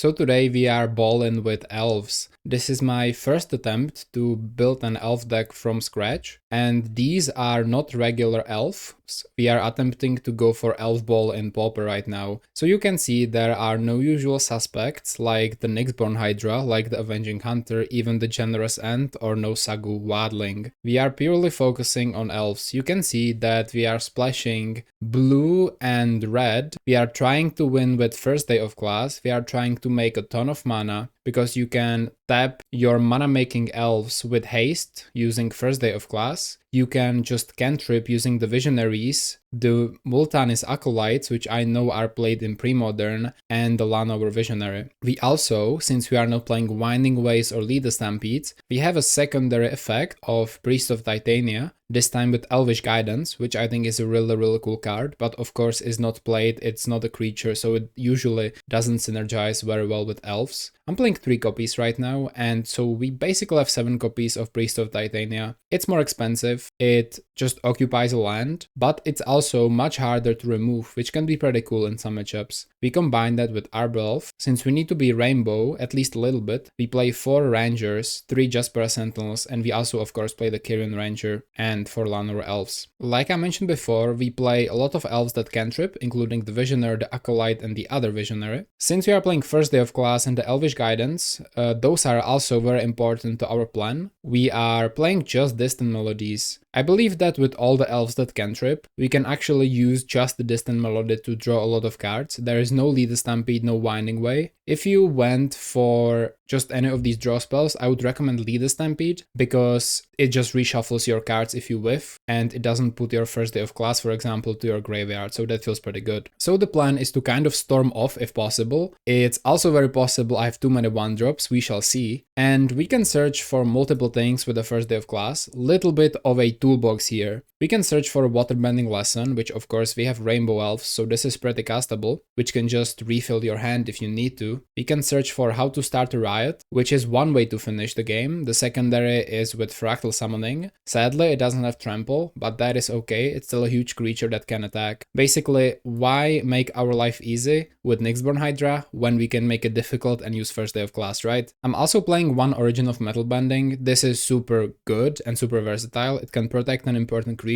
So today we are ballin with elves. This is my first attempt to build an elf deck from scratch, and these are not regular elves. We are attempting to go for Elfballin in Pauper right now. So you can see there are no usual suspects like the Nyxborn Hydra, like the Avenging Hunter, even the Generous Ant, or no Sagu Wadling. We are purely focusing on elves. You can see that we are splashing blue and red. We are trying to win with first day of class. We are trying to make a ton of mana, because you can tap your mana making elves with haste using first day of class. You can just cantrip using the visionaries, the Multanis acolytes, which I know are played in pre-modern, and the Lanover visionary. We also, since we are not playing Winding Ways or Lead the Stampedes, we have a secondary effect of Priest of Titania, this time with Elvish Guidance, which I think is a really cool card, but of course is not played, it's not a creature, so it usually doesn't synergize very well with elves. I'm playing 3 copies right now, and so we basically have 7 copies of Priest of Titania. It's more expensive, it just occupies a land, but it's also much harder to remove, which can be pretty cool in some matchups. We combine that with Arbor Elf. Since we need to be rainbow, at least a little bit, we play 4 Rangers, 3 Jaspera Sentinels, and we also of course play the Kyrian Ranger and 4 Llanowar Elves. Like I mentioned before, we play a lot of elves that cantrip, including the Visionary, the Acolyte, and the other Visionary. Since we are playing first day of class and the Elvish Guidance, those are also very important to our plan. We are playing just distant melodies. I believe that with all the elves that cantrip, we can actually use just the distant melody to draw a lot of cards. There is no Lead a Stampede, no Winding Way. If you went for just any of these draw spells, I would recommend Lead a Stampede, because it just reshuffles your cards if you whiff, and it doesn't put your first day of class, for example, to your graveyard, so that feels pretty good. So the plan is to kind of storm off if possible. It's also very possible I have too many 1-drops, we shall see. And we can search for multiple things with the first day of class. Little bit of a toolbox here. We can search for a waterbending lesson, which of course we have rainbow elves, so this is pretty castable, which can just refill your hand if you need to. We can search for how to start a riot, which is one way to finish the game. The secondary is with fractal summoning. Sadly, it doesn't have trample, but that is okay, it's still a huge creature that can attack. Basically, why make our life easy with Nyxborn Hydra when we can make it difficult and use first day of class, right? I'm also playing 1 Origin of Metal Bending. This is super good and super versatile. It can protect an important creature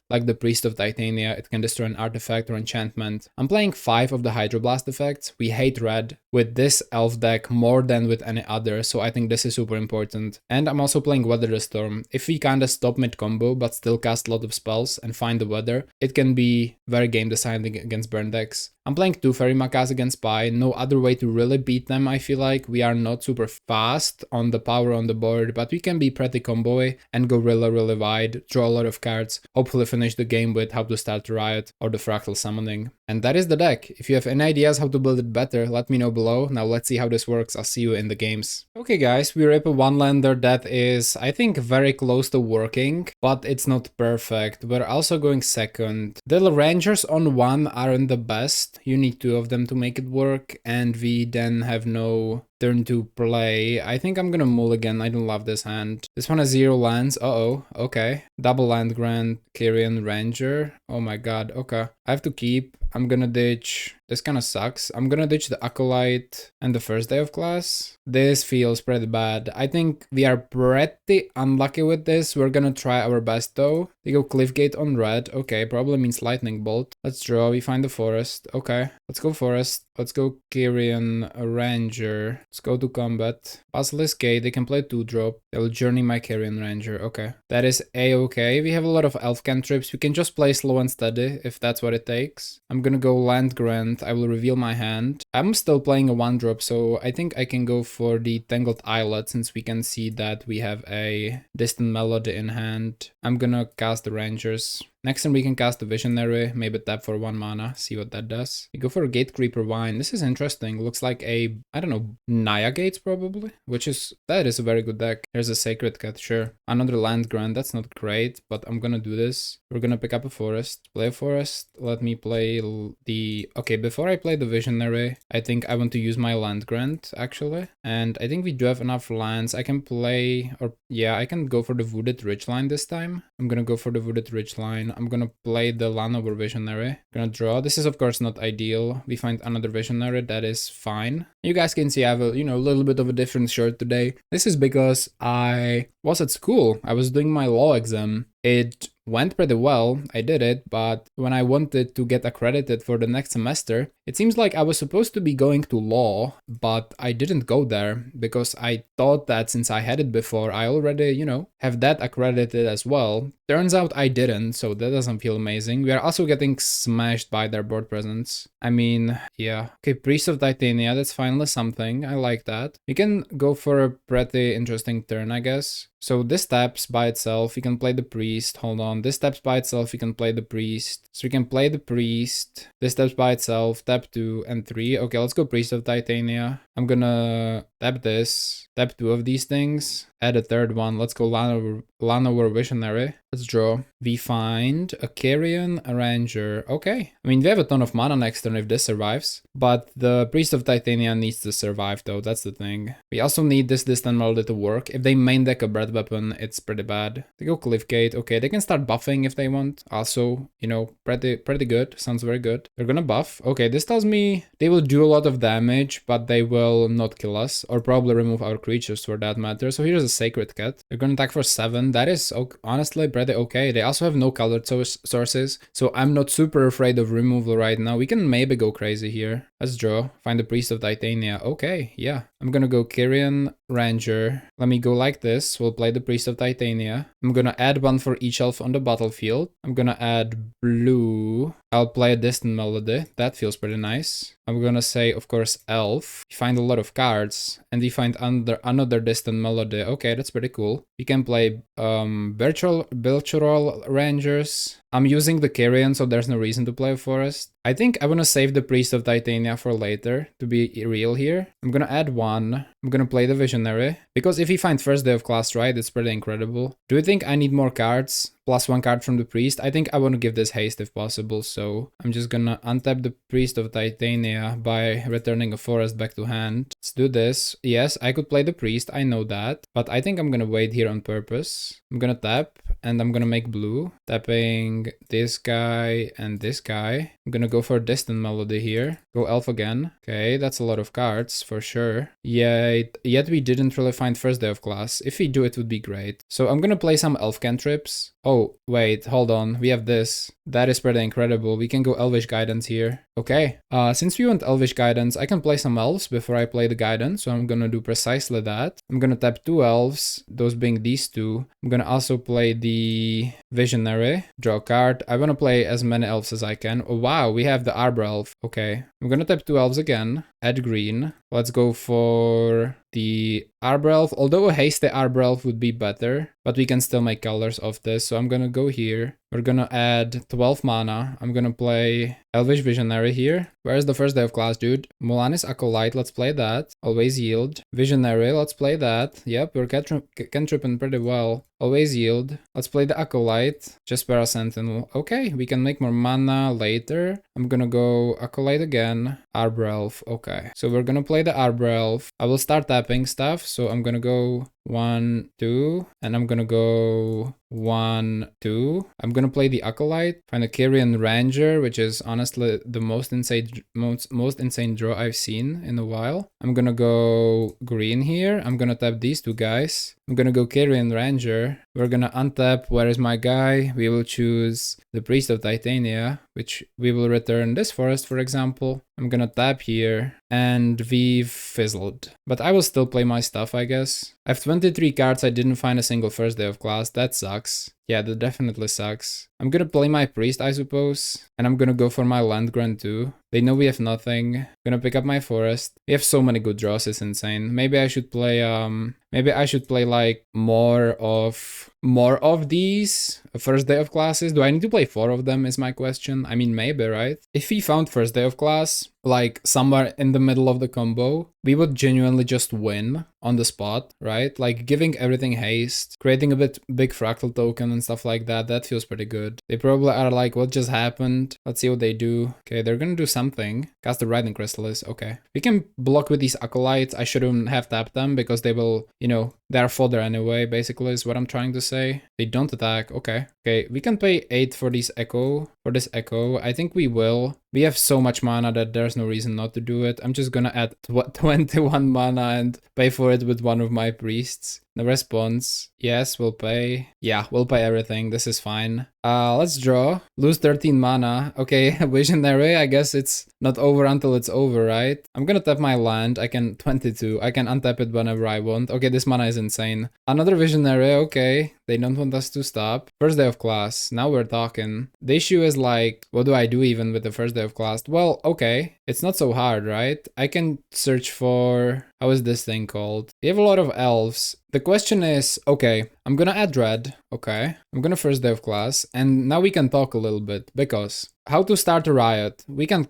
like the Priest of Titania, it can destroy an artifact or enchantment. I'm playing 5 of the Hydroblast effects. We hate red with this elf deck more than with any other, so I think this is super important. And I'm also playing Weather the Storm. If we kinda stop mid-combo but still cast a lot of spells and find the weather, it can be very game deciding against burn decks. I'm playing 2 Fairy Makas against Spy, no other way to really beat them, I feel like. We are not super fast on the power on the board, but we can be pretty combo-y and go really wide, draw a lot of cards, hopefully finish the game with how to start a riot or the fractal summoning. And that is the deck. If you have any ideas how to build it better, let me know below. Now let's see how this works. I'll see you in the games. Okay guys, we rip a 1-lander that is, I think, very close to working, but it's not perfect. We're also going second. The Rangers on 1 aren't the best. You need 2 of them to make it work, and we then have no turn to play. I think I'm gonna mulligan. I don't love this hand. This one has 0 lands. Uh-oh. Okay. Double land grant, Kyrian Ranger. Oh my god. Okay. I have to keep. I'm gonna ditch. This kind of sucks. I'm gonna ditch the Acolyte and the first day of class. This feels pretty bad. I think we are pretty unlucky with this. We're gonna try our best though. They go Cliffgate on red. Okay, probably means Lightning Bolt. Let's draw. We find the forest. Okay, let's go forest. Let's go Kyrian Ranger. Let's go to combat. Basilisk Gate. They can play 2-drop. They'll journey my Kyrian Ranger. Okay, that is a-okay. We have a lot of elf cantrips. We can just play slow and steady if that's what it takes. I'm gonna go land grant. I will reveal my hand. I'm still playing a 1-drop, so I think I can go for the Tangled Islet since we can see that we have a distant melody in hand. I'm gonna cast the Rangers. Next turn we can cast the Visionary, maybe tap for 1 mana, see what that does. We go for a Gatecreeper Vine. This is interesting. Looks like a, I don't know, Naya Gates probably? That is a very good deck. Here's a Sacred Cat, sure. Another land grant, that's not great, but I'm gonna do this. We're gonna pick up a forest, play a forest. Let me play the... Okay, before I play the Visionary, I think I want to use my land grant, actually. And I think we do have enough lands. I can play, or yeah, I can go for the Wooded Ridgeline this time. I'm gonna go for the Wooded Ridgeline. fine. I'm gonna play the land over Visionary. Gonna draw. This is of course not ideal. We find another Visionary, that is fine. You guys can see I have a, you know, a little bit of a different shirt today. This is because I was at school. I was doing my law exam. It went pretty well, I did it, but when I wanted to get accredited for the next semester, it seems like I was supposed to be going to law, but I didn't go there because I thought that since I had it before, I already, you know, have that accredited as well. Turns out I didn't, so that doesn't feel amazing. We are also getting smashed by their board presence. I mean, yeah. Okay, Priest of Titania, that's finally something. I like that. We can go for a pretty interesting turn, I guess. So this taps by itself, you can play the priest, hold on, this taps by itself, you can play the priest. So you can play the priest, this taps by itself, tap 2 and 3. Okay, let's go Priest of Titania. I'm gonna tap this, tap 2 of these things, add a third one, let's go land over Visionary. Let's draw. We find a Carrion, a Ranger. Okay. I mean, we have a ton of mana next turn if this survives, but the Priest of Titania needs to survive though, that's the thing. We also need this distant melody to work. If they main deck a breath weapon, it's pretty bad. They go Cliffgate. Okay, they can start buffing if they want. Also, you know, pretty good. Sounds very good. They're gonna buff. Okay, this tells me they will do a lot of damage, but they will not kill us, or probably remove our creatures for that matter. So here's a Sacred Cat. They're gonna attack for 7. That is honestly pretty okay. They also have no colored sources, so I'm not super afraid of removal right now. We can maybe go crazy here. Let's draw. Find the Priest of Titania. Okay, yeah. I'm gonna go Carrion, Ranger. Let me go like this. We'll play the Priest of Titania. I'm gonna add 1 for each elf on the battlefield. I'm gonna add blue. I'll play a Distant Melody. That feels pretty nice. I'm gonna say, of course, Elf. We find a lot of cards, and we find another Distant Melody. Okay, that's pretty cool. We can play Virtual Rangers. I'm using the Carrion, so there's no reason to play a Forest. I think I wanna save the Priest of Titania for later, to be real here. I'm gonna add 1. I'm gonna play the Visionary, because if we find first day of class right, it's pretty incredible. Do you think I need more cards? Plus 1 card from the Priest? I think I want to give this haste if possible, so I'm just gonna untap the Priest of Titania by returning a Forest back to hand. Let's do this. Yes, I could play the Priest, I know that, but I think I'm gonna wait here on purpose. I'm gonna tap, and I'm gonna make blue, tapping this guy and this guy. I'm gonna go for a Distant Melody here. Go Elf again. Okay, that's a lot of cards for sure. Yet we didn't really find first day of class. If we do, it would be great. So I'm gonna play some Elf cantrips. Oh, wait, hold on. We have this. That is pretty incredible. We can go Elvish Guidance here. Okay, since we want Elvish Guidance, I can play some Elves before I play the Guidance, so I'm gonna do precisely that. I'm gonna tap 2 Elves, those being these 2. I'm gonna also play the Visionary, draw a card. I wanna play as many Elves as I can. Oh wow, we have the Arbor Elf. Okay, I'm gonna tap 2 Elves again, add green. Let's go for the Arbor Elf, although a hasty Arbor Elf would be better, but we can still make colors of this, so I'm gonna go here. We're gonna add 12 mana. I'm gonna play Elvish Visionary here. Where's the first day of class, dude? Mulanis Acolyte, let's play that. Always Yield. Visionary, let's play that. Yep, we're cantripping pretty well. Always Yield. Let's play the Acolyte. Jaspera Sentinel. Okay, we can make more mana later. I'm gonna go Acolyte again. Arbor Elf. Okay, so we're gonna play the Arbor Elf. I will start tapping stuff, so I'm gonna go 1, 2, and I'm gonna go 1, 2. I'm gonna play the Acolyte, find a Carrion Ranger, which is honestly the most insane draw I've seen in a while. I'm gonna go green here. I'm gonna tap these 2 guys. I'm gonna go Carrion Ranger. We're gonna untap Where is my guy? We will choose the Priest of Titania, which we will return this forest, for example. I'm gonna tap here, and we've fizzled. But I will still play my stuff, I guess. I have 23 cards, I didn't find a single first day of class, that sucks. Yeah, that definitely sucks. I'm gonna play my Priest, I suppose, and I'm gonna go for my Land Grant too. They know we have nothing. Gonna pick up my Forest. We have so many good draws, it's insane. Maybe I should play like more of these first day of classes. Do I need to play 4 of them is my question. I mean, maybe, right? If we found first day of class, like somewhere in the middle of the combo, we would genuinely just win on the spot, right? Like giving everything haste, creating a big fractal token and stuff like that. That feels pretty good. They probably are like, what just happened? Let's see what they do. Okay, they're gonna do something. Cast the Riding Chrysalis. Okay. We can block with these Acolytes. I shouldn't have tapped them because they will, you know, they're fodder anyway, basically is what I'm trying to say. They don't attack. Okay. Okay, we can pay 8 for this echo. I think we will. We have so much mana that there's no reason not to do it. I'm just gonna add 21 mana and pay for it with one of my priests. The response, yes, we'll pay. Yeah, we'll pay everything. This is fine. Let's draw. Lose 13 mana. Okay, Visionary, I guess it's not over until it's over, right? I'm gonna tap my land. I can 22. I can untap it whenever I want. Okay, this mana is insane. Another Visionary, okay. They don't want us to stop. First day of class. Now we're talking. The issue is like, what do I do even with the first day of class? Well, okay. It's not so hard, right? I can search for... How is this thing called? We have a lot of elves. The question is, okay, I'm gonna add red, okay. I'm gonna first day of class, and now we can talk a little bit, because how to start a riot? We can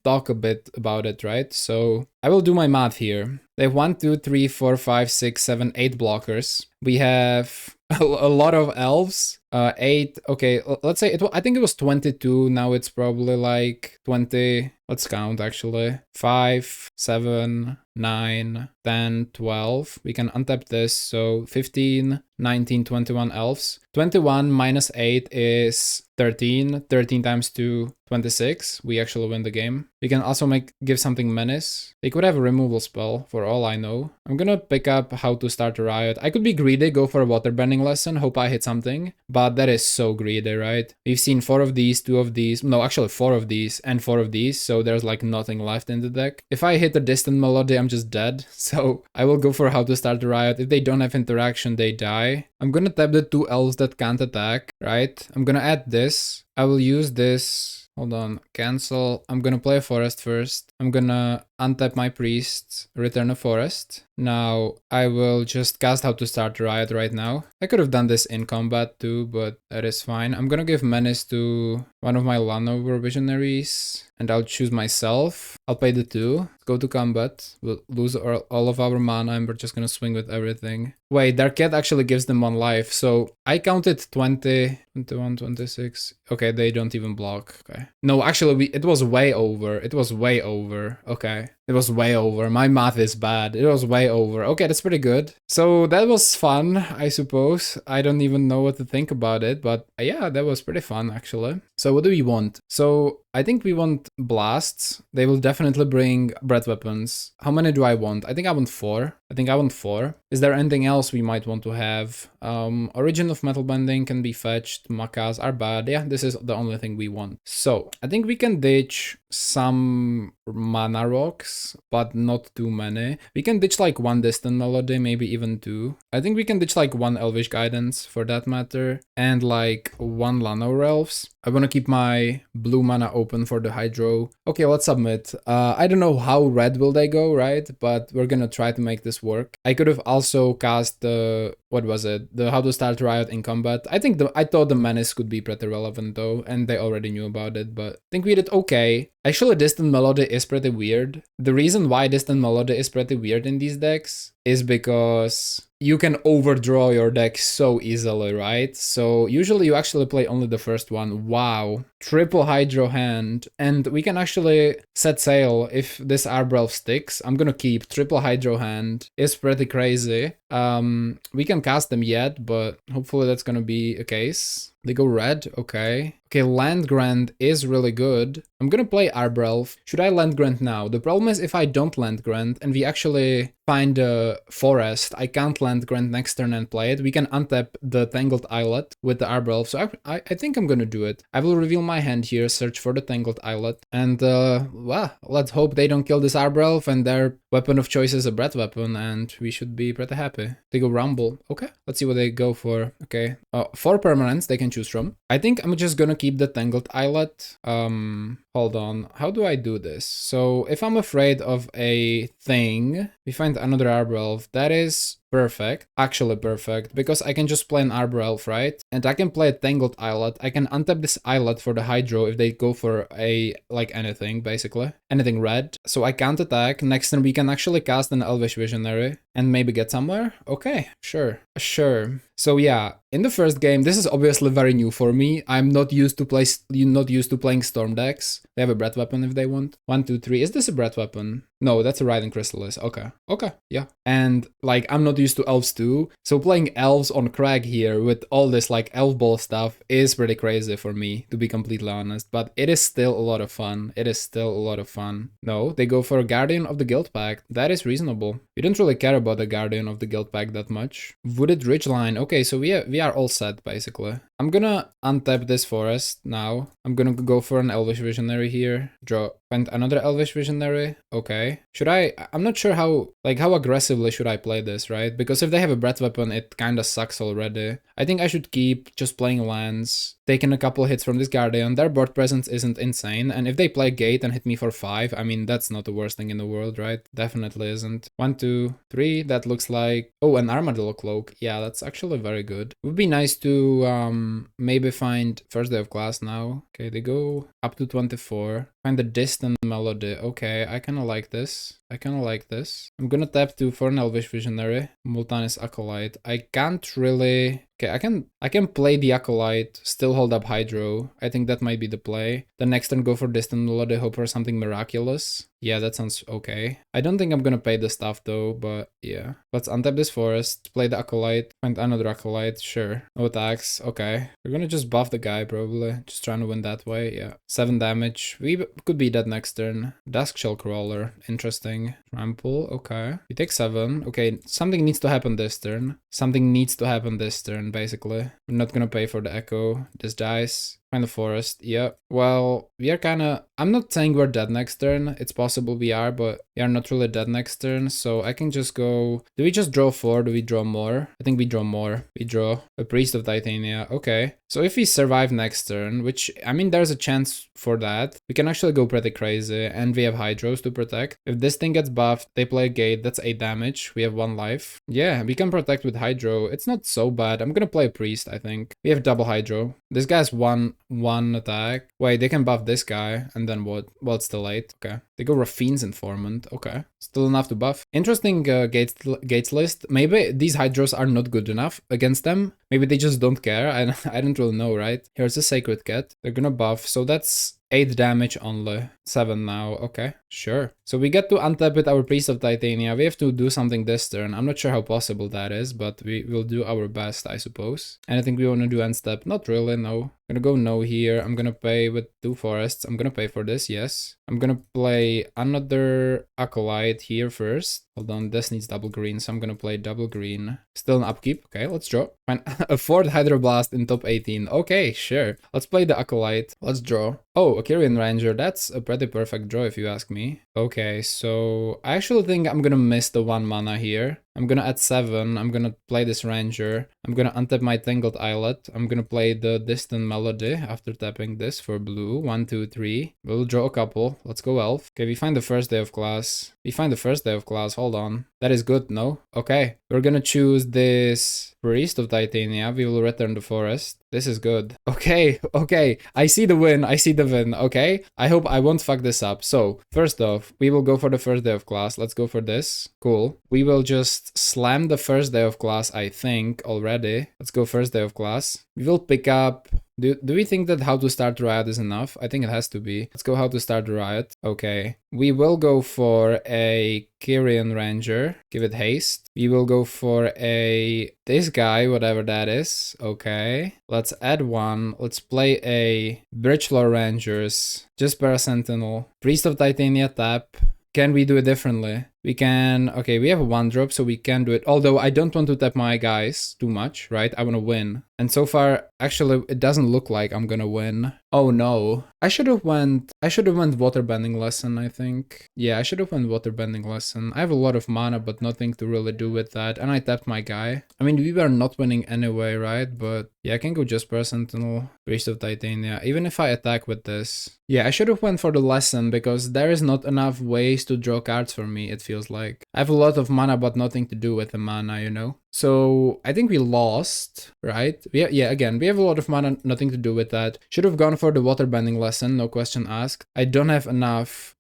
talk a bit about it, right? So I will do my math here. They have 1, 2, 3, 4, 5, 6, 7, 8 blockers. We have a lot of elves. 8, okay, let's say I think it was 22, now it's probably like 20, let's count actually. 5, 7, 9, 10, 12. We can untap this, so 15, 19, 21 elves. 21 minus 8 is 13. 13 times 2, 26. We actually win the game. We can also give something menace. They could have a removal spell, for all I know. I'm gonna pick up how to start a riot. I could be greedy, go for a waterbending lesson, hope I hit something. But that is so greedy, right? We've seen 4 of these, 2 of these. No, actually 4 of these and 4 of these. So there's like nothing left in the deck. If I hit a distant melody, I'm just dead. So I will go for how to start a riot. If they don't have interaction, they die. I'm gonna tap the 2 elves that can't attack, right? I'm gonna add this. I will use this. Hold on, cancel. I'm gonna play a forest first. I'm gonna untap my priest, return a forest. Now I will just cast how to start a riot right now. I could have done this in combat too, but that is fine. I'm gonna give menace to one of my Lanover visionaries, and I'll choose myself. I'll pay the 2. Go to combat. We'll lose all of our mana and we're just gonna swing with everything. Wait, their cat actually gives them 1 life. So I counted 20, 21, 26. Okay, they don't even block. Okay. No, actually, it was way over. It was way over. Okay. It was way over. My math is bad. It was way over. Okay, that's pretty good. So that was fun, I suppose. I don't even know what to think about it, but yeah, that was pretty fun, actually. So what do we want? So I think we want blasts. They will definitely bring breath weapons. How many do I want? I think I want 4. Is there anything else we might want to have? Origin of Metal Bending can be fetched. Makas are bad. Yeah, this is the only thing we want. So I think we can ditch some mana rocks, but not too many. We can ditch like 1 distant melody, maybe even 2. I think we can ditch like 1 elvish guidance for that matter, and like 1 Llanowar elves. I want to keep my blue mana open for the hydro. Okay, let's submit. I don't know how red will they go, right? But we're gonna try to make this work. I could have also cast the, what was it? The how to start riot in combat. I thought the menace could be pretty relevant though, and they already knew about it, but I think we did okay. Actually, Distant Melody is pretty weird. The reason why Distant Melody is pretty weird in these decks is because you can overdraw your deck so easily, right? So usually you actually play only the first one. Wow. Triple Hydro hand. And we can actually set sail if this Arbelf sticks. I'm gonna keep Triple Hydro hand. It's pretty crazy. We can cast them yet, but hopefully that's gonna be a case. They go red, okay. Okay, Land Grant is really good. I'm gonna play Arbelf. Should I Land Grant now? The problem is if I don't Land Grant and we actually find a forest, I can't Land Grant next turn and play it. We can untap the Tangled Islet with the Arbelf, so I think I'm gonna do it. I will reveal my hand here, search for the Tangled Islet, and well, let's hope they don't kill this Arbelf and their weapon of choice is a breath weapon, and we should be pretty happy. They go Rumble, okay. Let's see what they go for, okay. 4 permanents they can choose from. I think I'm just gonna keep the Tangled Islet. Hold on, how do I do this? So if I'm afraid of a thing, we find another Arbelf. That is perfect, actually perfect, because I can just play an Arbelf, right? And I can play a Tangled Islet. I can untap this Islet for the Hydro if they go for a, like anything, basically. Anything red. So I can't attack. Next turn we can actually cast an Elvish Visionary and maybe get somewhere. Okay, sure. So yeah, in the first game, this is obviously very new for me. I'm not used to playing Storm decks. They have a breath weapon if they want. 1, 2, 3. Is this a breath weapon? No, that's a Riding Chrysalis. Okay, yeah. And like, I'm not used to Elves too, so playing Elves on Crag here with all this like Elf Ball stuff is pretty crazy for me, to be completely honest, but it is still a lot of fun. It is still a lot of fun. No, they go for a Guardian of the Guild Pact. That is reasonable. We don't really care about the Guardian of the Guild Pact that much. Wooded Ridgeline. Okay, so we are all set basically. I'm gonna untap this forest now. I'm gonna go for an Elvish Visionary here. Draw. Find another Elvish Visionary. Okay. Should I? I'm not sure how aggressively should I play this, right? Because if they have a breath weapon, it kinda sucks already. I think I should keep just playing lands, taking a couple hits from this Guardian. Their board presence isn't insane, and if they play Gate and hit me for 5, I mean, that's not the worst thing in the world, right? Definitely isn't. 1, 2, 3, that looks like... Oh, an Armadillo Cloak. Yeah, that's actually very good. It would be nice to maybe find First Day of Class now. Okay, they go up to 24. Find the Distant Melody. Okay, I kinda like this. I'm gonna tap 2 for an Elvish Visionary. Multanis Acolyte. I can't really... Okay, I can play the Acolyte, still hold up Hydro. I think that might be the play. The next turn go for Distant Melody, hope for something miraculous. Yeah, that sounds okay. I don't think I'm gonna pay the stuff though, but yeah. Let's untap this forest, play the Acolyte, find another Acolyte, sure. No attacks, okay. We're gonna just buff the guy probably, just trying to win that way, yeah. 7 damage, we could be dead next turn. Duskshell Crawler, interesting. Trample, okay. We take 7, okay, something needs to happen this turn. Basically. We're not gonna pay for the Echo. This dies. Find the forest. Yeah. Well, we are kinda... I'm not saying we're dead next turn. It's possible we are, but we are not really dead next turn. So I can just go... Do we just draw 4? Do we draw more? I think we draw more. We draw a Priest of Titania. Okay. So if we survive next turn, which, I mean, there's a chance for that, we can actually go pretty crazy. And we have Hydros to protect. If this thing gets buffed, they play a Gate. That's 8 damage. We have 1 life. Yeah, we can protect with Hydro. It's not so bad. I'm gonna play a Priest, I think. We have double Hydro. This guy's one attack. Wait, they can buff this guy, and then what? Well, it's too late. Okay. They go Raffine's Informant. Okay. Still enough to buff. Interesting Gates list. Maybe these Hydros are not good enough against them. Maybe they just don't care. I don't really know, right? Here's a Sacred Cat. They're gonna buff, so that's 8 damage only. 7 now. Okay, sure. So we get to untap with our Priest of Titania. We have to do something this turn. I'm not sure how possible that is, but we will do our best, I suppose. Anything we want to do end step? Not really, no. I'm gonna go no here. I'm gonna pay with 2 forests. I'm gonna pay for this, yes. I'm gonna play another Acolyte here first. Hold on, this needs double green, so I'm gonna play double green. Still an upkeep. Okay, let's draw. Fine. A 4th Hydroblast in top 18. Okay, sure. Let's play the Acolyte. Let's draw. Oh, a Kyrian Ranger. That's a pretty perfect draw if you ask me. Okay, so I actually think I'm gonna miss the 1 mana here. I'm gonna add 7. I'm gonna play this Ranger. I'm gonna untap my Tangled Islet. I'm gonna play the Distant Melody after tapping this for blue. 1, 2, 3. We'll draw a couple. Let's go Elf. Okay, we find the First Day of Class. Hold on. That is good, no? Okay. We're gonna choose this Priest of Titania. We will return the forest. This is good. Okay, okay. I see the win. Okay. I hope I won't fuck this up. So, first off, we will go for the First Day of Class. Let's go for this. Cool. We will just slam the First Day of Class, I think, already. Let's go First Day of Class. We will pick up... Do we think that How to Start Riot is enough? I think it has to be. Let's go How to Start Riot. Okay. We will go for a Kyrian Ranger. Give it haste. We will go for this guy, whatever that is. Okay. Let's add 1. Let's play a Bridgelore Rangers. Just Parasentinel. Priest of Titania tap. Can we do it differently? We can, okay, we have a 1-drop, so we can do it. Although I don't want to tap my guys too much, right? I want to win. And so far, actually, it doesn't look like I'm gonna win. Oh no. I should have went Waterbending Lesson, I think. Yeah, I should have went Waterbending Lesson. I have a lot of mana, but nothing to really do with that. And I tapped my guy. I mean, we were not winning anyway, right? But yeah, I can go just Sentinel, Priest of Titania, even if I attack with this. Yeah, I should have went for the Lesson, because there is not enough ways to draw cards for me, it feels like. I have a lot of mana, but nothing to do with the mana, you know? So I think we lost, right? Yeah, again, we have a lot of mana, nothing to do with that. Should have gone for the waterbending lesson, no question asked. I don't have enough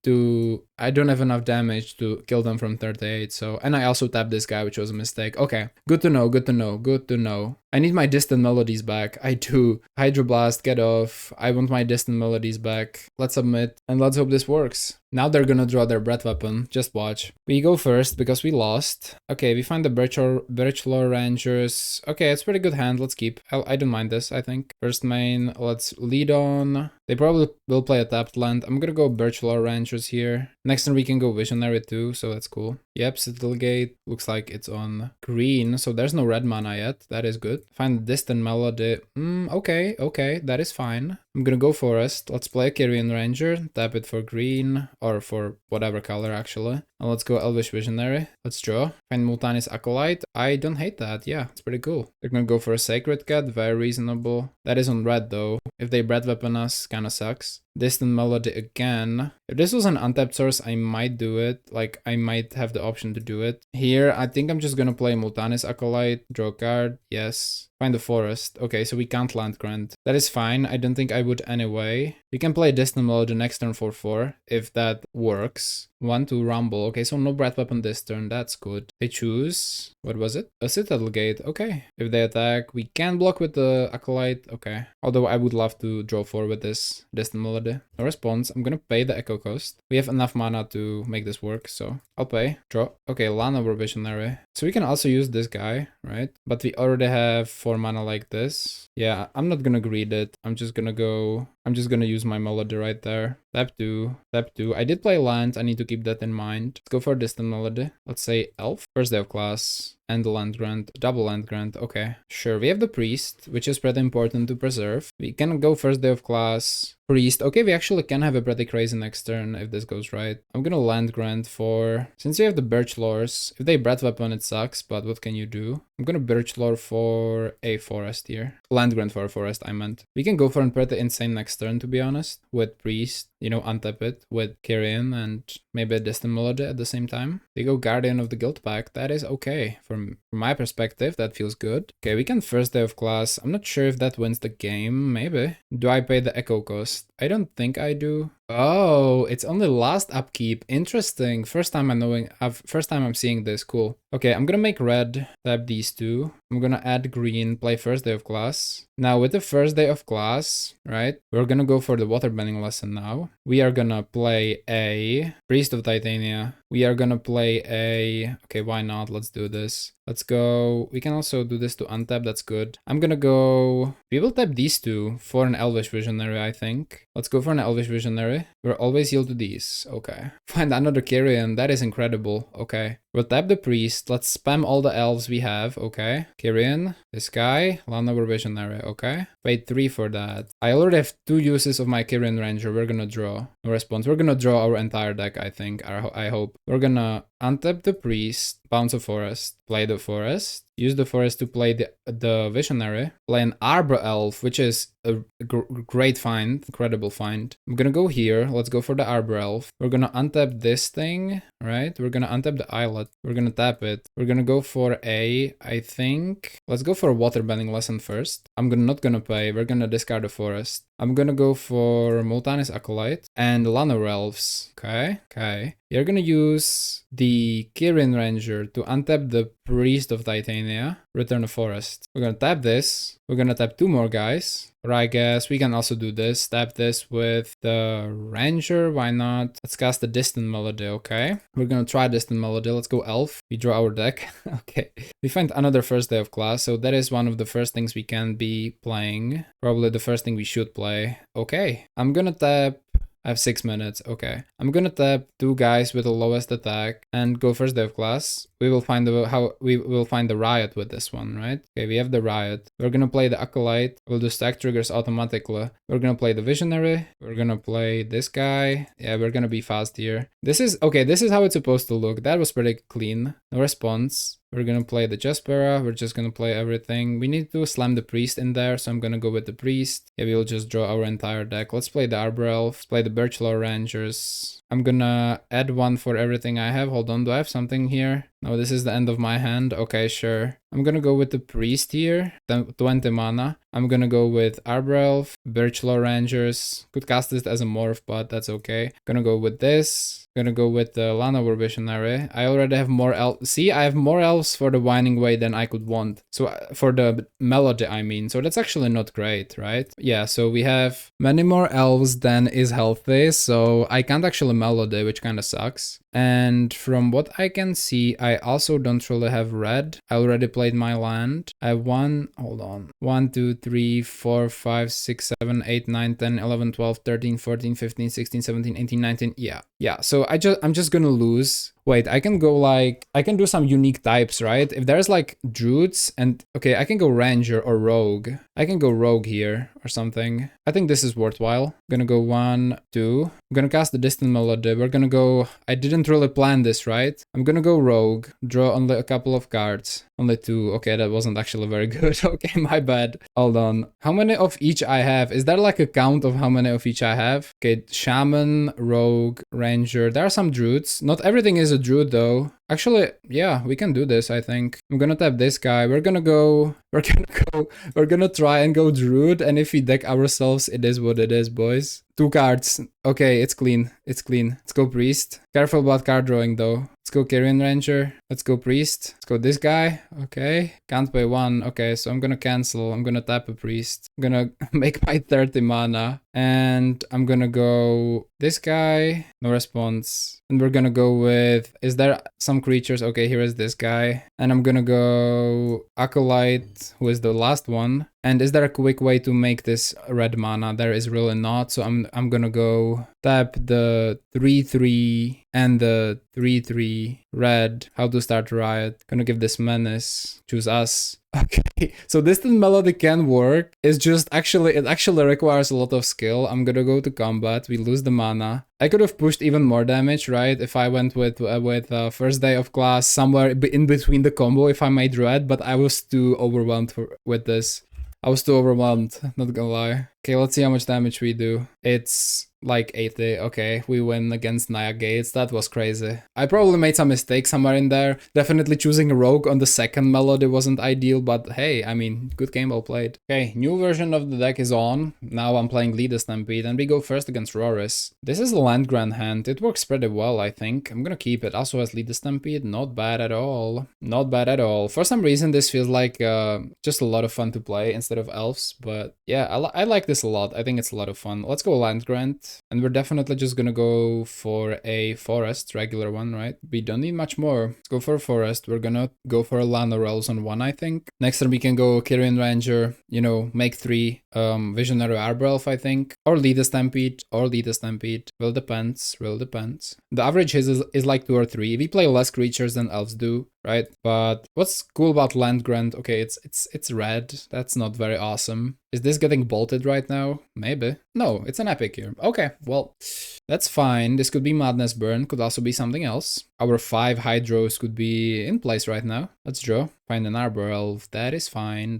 damage to kill them from 38, so, and I also tapped this guy, which was a mistake. Okay, good to know, good to know, good to know. I need my distant melodies back. I do. Hydroblast, get off. I want my distant melodies back. Let's submit, and let's hope this works. Now they're gonna draw their breath weapon. Just watch. We go first because we lost. Okay, we find the Birchlore Rangers. Okay, it's pretty good hand. Let's keep. I don't mind this, I think. First main, let's lead on. They probably will play a tapped land. I'm gonna go Birchlore Rangers here. Next turn we can go Visionary too, so that's cool. Yep, Gate looks like it's on green, so there's no red mana yet. That is good. Find distant melody. Okay, that is fine. I'm gonna go Forest. Let's play a Kyrian Ranger, tap it for green, or for whatever color actually. And let's go Elvish Visionary. Let's draw. Find Multanis Acolyte. I don't hate that, yeah, it's pretty cool. They're gonna go for a Sacred Cat, very reasonable. That is on red though. If they breath weapon us, kinda sucks. Distant Melody again. If this was an untapped source, I might do it. Like, I might have the option to do it. Here, I think I'm just gonna play Multanis Acolyte, draw a card, yes. Find the forest. Okay, so we can't land grant. That is fine. I don't think I would anyway. We can play Distant Melody next turn for 4, if that works. 1-2 Rumble. Okay, so no breath weapon this turn. That's good. They choose... What was it? A Citadel Gate. Okay. If they attack, we can block with the Acolyte. Okay. Although I would love to draw 4 with this Distant Melody. No response. I'm gonna pay the Echo cost. We have enough mana to make this work, so I'll pay. Draw. Okay, Lana over Visionary. So we can also use this guy, right? But we already have 4 mana like this. Yeah, I'm not gonna greed it. I'm just gonna use my Melody right there. Tap 2, tap 2. I did play land. I need to keep that in mind. Let's go for Distant Melody. Let's say Elf. First day of class. And the land grant, double land grant, okay. Sure, we have the priest, which is pretty important to preserve. We can go first day of class, priest. Okay, we actually can have a pretty crazy next turn if this goes right. I'm gonna land grant for... Since we have the Birchlores, if they breath weapon it sucks, but what can you do? I'm gonna Birchlore for a forest here. Land grant for a forest, I meant. We can go for a pretty insane next turn, to be honest, with priest. You know, untap it with Kyrian and maybe a Distant Melody at the same time. They go Guardian of the Guild Pact. That is okay. From my perspective, that feels good. Okay, we can first day of class. I'm not sure if that wins the game. Maybe. Do I pay the Echo cost? I don't think I do. Oh, it's only last upkeep. Interesting. First time I'm seeing this. Cool. Okay, I'm gonna make red, tap these two. I'm gonna add green, play first day of class. Now with the first day of class, right, we're gonna go for the waterbending lesson now. We are gonna play a Priest of Titania. We are gonna play a... Okay, why not? Let's do this. Let's go... We can also do this to untap, that's good. I'm gonna go... We will tap these two for an Elvish Visionary, I think. Let's go for an Elvish Visionary. We're always yield to these. Okay. Find another Kyrian, that is incredible. Okay. We'll tap the priest. Let's spam all the elves we have. Okay. Kyrian, this guy, Lana over Visionary. Okay. Wait 3 for that. I already have 2 uses of my Kyrian Ranger. We're gonna draw. No response. We're gonna draw our entire deck, I think. I hope. We're gonna untap the priest, bounce a forest, play the forest, use the forest to play the Visionary, play an Arbor Elf, which is a great find, incredible find. I'm gonna go here, let's go for the Arbor Elf. We're gonna untap this thing, right? We're gonna untap the Islet, we're gonna tap it. We're gonna go for I think, let's go for a waterbending lesson first. I'm not gonna play, we're gonna discard the forest. I'm gonna go for Multanis Acolyte and Lana Elves. Okay. You're gonna use the Kyrian Ranger to untap the Priest of Titania, return a forest. We're gonna tap this. We're gonna tap 2 more guys. Or I guess we can also do this. Tap this with the Ranger. Why not? Let's cast the Distant Melody, okay? We're gonna try Distant Melody. Let's go Elf. We draw our deck. Okay. We find another first day of class. So that is one of the first things we can be playing. Probably the first thing we should play. Okay. I'm gonna tap... I have 6 minutes, okay. I'm gonna tap 2 guys with the lowest attack and go first day of class. We will find the Riot with this one, right? Okay, we have the Riot. We're gonna play the Acolyte. We'll do stack triggers automatically. We're gonna play the Visionary. We're gonna play this guy. Yeah, we're gonna be fast here. This is how it's supposed to look. That was pretty clean. No response. We're gonna play the Jaspera. We're just gonna play everything. We need to slam the Priest in there, so I'm gonna go with the Priest. Yeah, we'll just draw our entire deck. Let's play the Arbor Elf. Let's play the Birchlore Rangers. I'm gonna add one for everything I have. Hold on, do I have something here? No, this is the end of my hand. Okay, sure. I'm gonna go with the priest here, 20 mana. I'm gonna go with Arbor Elf, Birchlaw Rangers. Could cast it as a morph, but that's okay. Gonna go with this. Gonna go with the Llanowar Visionary. I already have more elves. See, I have more elves for the Winding Way than I could want. So for the melody, I mean. So that's actually not great, right? Yeah, so we have many more elves than is healthy. So I can't actually melody, which kind of sucks. And from what I can see, I also don't really have red. I already played my land. I have hold on. 1, 2, 3, 4, 5, 6, 7, 8, 9, 10, 11, 12, 13, 14, 15, 16, 17, 18, 19. Yeah. Yeah, so I'm just gonna lose. Wait, I can go like, I can do some unique types, right? If there's like druids and, okay, I can go ranger or rogue. I can go rogue here or something. I think this is worthwhile. I'm gonna go 1, 2. I'm gonna cast the distant melody. We're gonna go, I didn't really plan this, right? I'm gonna go rogue, draw only a couple of cards. Only 2. Okay, that wasn't actually very good. Okay, my bad. Hold on. How many of each I have? Is there like a count of how many of each I have? Okay, shaman, rogue, ranger. There are some druids. Not everything is a druid though. Actually, yeah, we can do this, I think. I'm gonna tap this guy. We're gonna try and go druid, and if we deck ourselves, it is what it is, boys. 2 cards. Okay, it's clean. It's clean. Let's go priest. Careful about card drawing though. Let's go Carrion Ranger. Let's go priest. Let's go this guy. Okay. Can't pay 1. Okay, so I'm gonna cancel. I'm gonna tap a priest. I'm gonna make my 30 mana. And I'm gonna go this guy. No response. And we're gonna go with, is there some creatures? Okay, here is this guy. And I'm gonna go Acolyte, who is the last one. And is there a quick way to make this red mana? There is really not. So I'm gonna go tap the 3/3 and the 3/3 red. How to start riot. Gonna give this menace. Choose us. Okay, so distant melody can work. It's just it actually requires a lot of skill. I'm gonna go to combat. We lose the mana. I could have pushed even more damage, right? If I went with first day of class somewhere in between the combo, if I made red, but I was too overwhelmed with this. I was too overwhelmed, not gonna lie. Okay, let's see how much damage we do. It's like 80. Okay, we win against Naya Gates. That was crazy. I probably made some mistakes somewhere in there. Definitely choosing a rogue on the second melody wasn't ideal, but hey, I mean, good game, well played. Okay, new version of the deck is on. Now I'm playing Lead the Stampede, and we go first against Rorris. This is a land grant hand. It works pretty well, I think. I'm gonna keep it. Also has Lead the Stampede. Not bad at all. Not bad at all. For some reason, this feels like just a lot of fun to play instead of elves, but yeah, I like this a lot. I think it's a lot of fun. Let's go land grant. And we're definitely just gonna go for a forest, regular one, right? We don't need much more. Let's go for a forest. We're gonna go for a Llanowar Elves on 1, I think. Next turn we can go Carrion Ranger, you know, make 3 Visionary Arbor Elf, I think. Or Lead a Stampede, Will depends, The average is like 2 or 3. We play less creatures than elves do, right? But what's cool about land grant? Okay, it's red. That's not very awesome. Is this getting bolted right now? Maybe. No, it's an epic here. Okay, well, that's fine. This could be Madness Burn, could also be something else. Our 5 Hydros could be in place right now. Let's draw. Find an Arbor Elf. That is fine.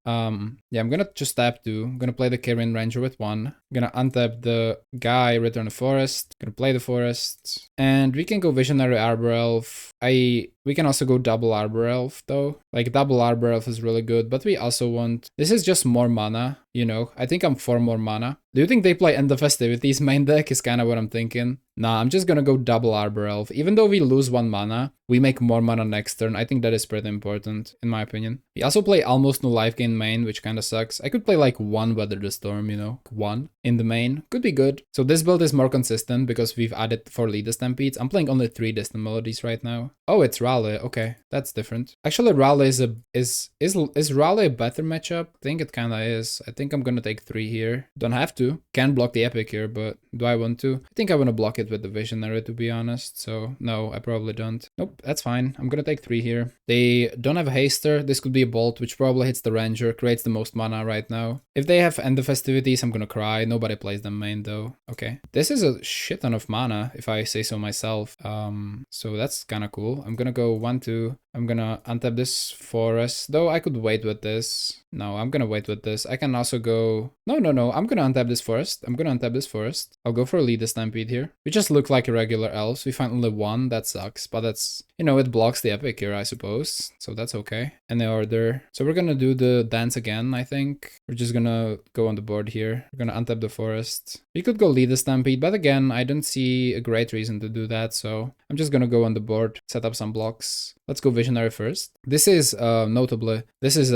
Yeah, I'm gonna just tap 2. I'm gonna play the Carrion Ranger with 1. I'm gonna untap the guy, return the forest. Gonna play the forest. And we can go Visionary Arbor Elf. We can also go double Arbor Elf though. Like double Arbor Elf is really good, but we also want, this is just more mana, you know. I think I'm for more mana. Do you think they play End of Festivities main deck is kind of what I'm thinking. Nah, I'm just gonna go double Arbor Elf. Even though we lose 1 mana, we make more mana next turn. I think that is pretty important, in my opinion. We also play almost no life gain main, which kind of sucks. I could play like 1 Weather the Storm, you know, 1 in the main. Could be good. So this build is more consistent because we've added 4 Lead the Stampedes. I'm playing only 3 Distant Melodies right now. Oh, it's Raleigh. Okay, that's different. Actually, Raleigh is Raleigh a better matchup? I think it kind of is. I think I'm gonna take 3 here. Don't have to. Can block the Epic here, but do I want to? I think I want to block it with the Visionary, to be honest. So no, I probably don't. Nope, that's fine. I'm gonna take 3 here. They don't have a Haster. This could be a Bolt, which probably hits the Ranger, creates the most mana right now. If they have End of Festivities, I'm gonna cry. Nobody plays them main though. Okay. This is a shit ton of mana, if I say so myself. So that's kind of cool. I'm gonna go 1, 2. I'm gonna untap this forest, though I could wait with this. No, I'm gonna wait with this. I can also go... No, I'm gonna untap this forest. I'm gonna untap this forest. I'll go for a lead stampede here. We just look like regular elves. We find only one, that sucks, but that's, you know, it blocks the epic here, I suppose. So that's okay. Any order. So we're gonna do the dance again, I think. We're just gonna go on the board here. We're gonna untap the forest. We could go lead the stampede, but again, I don't see a great reason to do that, so I'm just gonna go on the board, set up some blocks. Let's go Visionary first. This is, notably, this is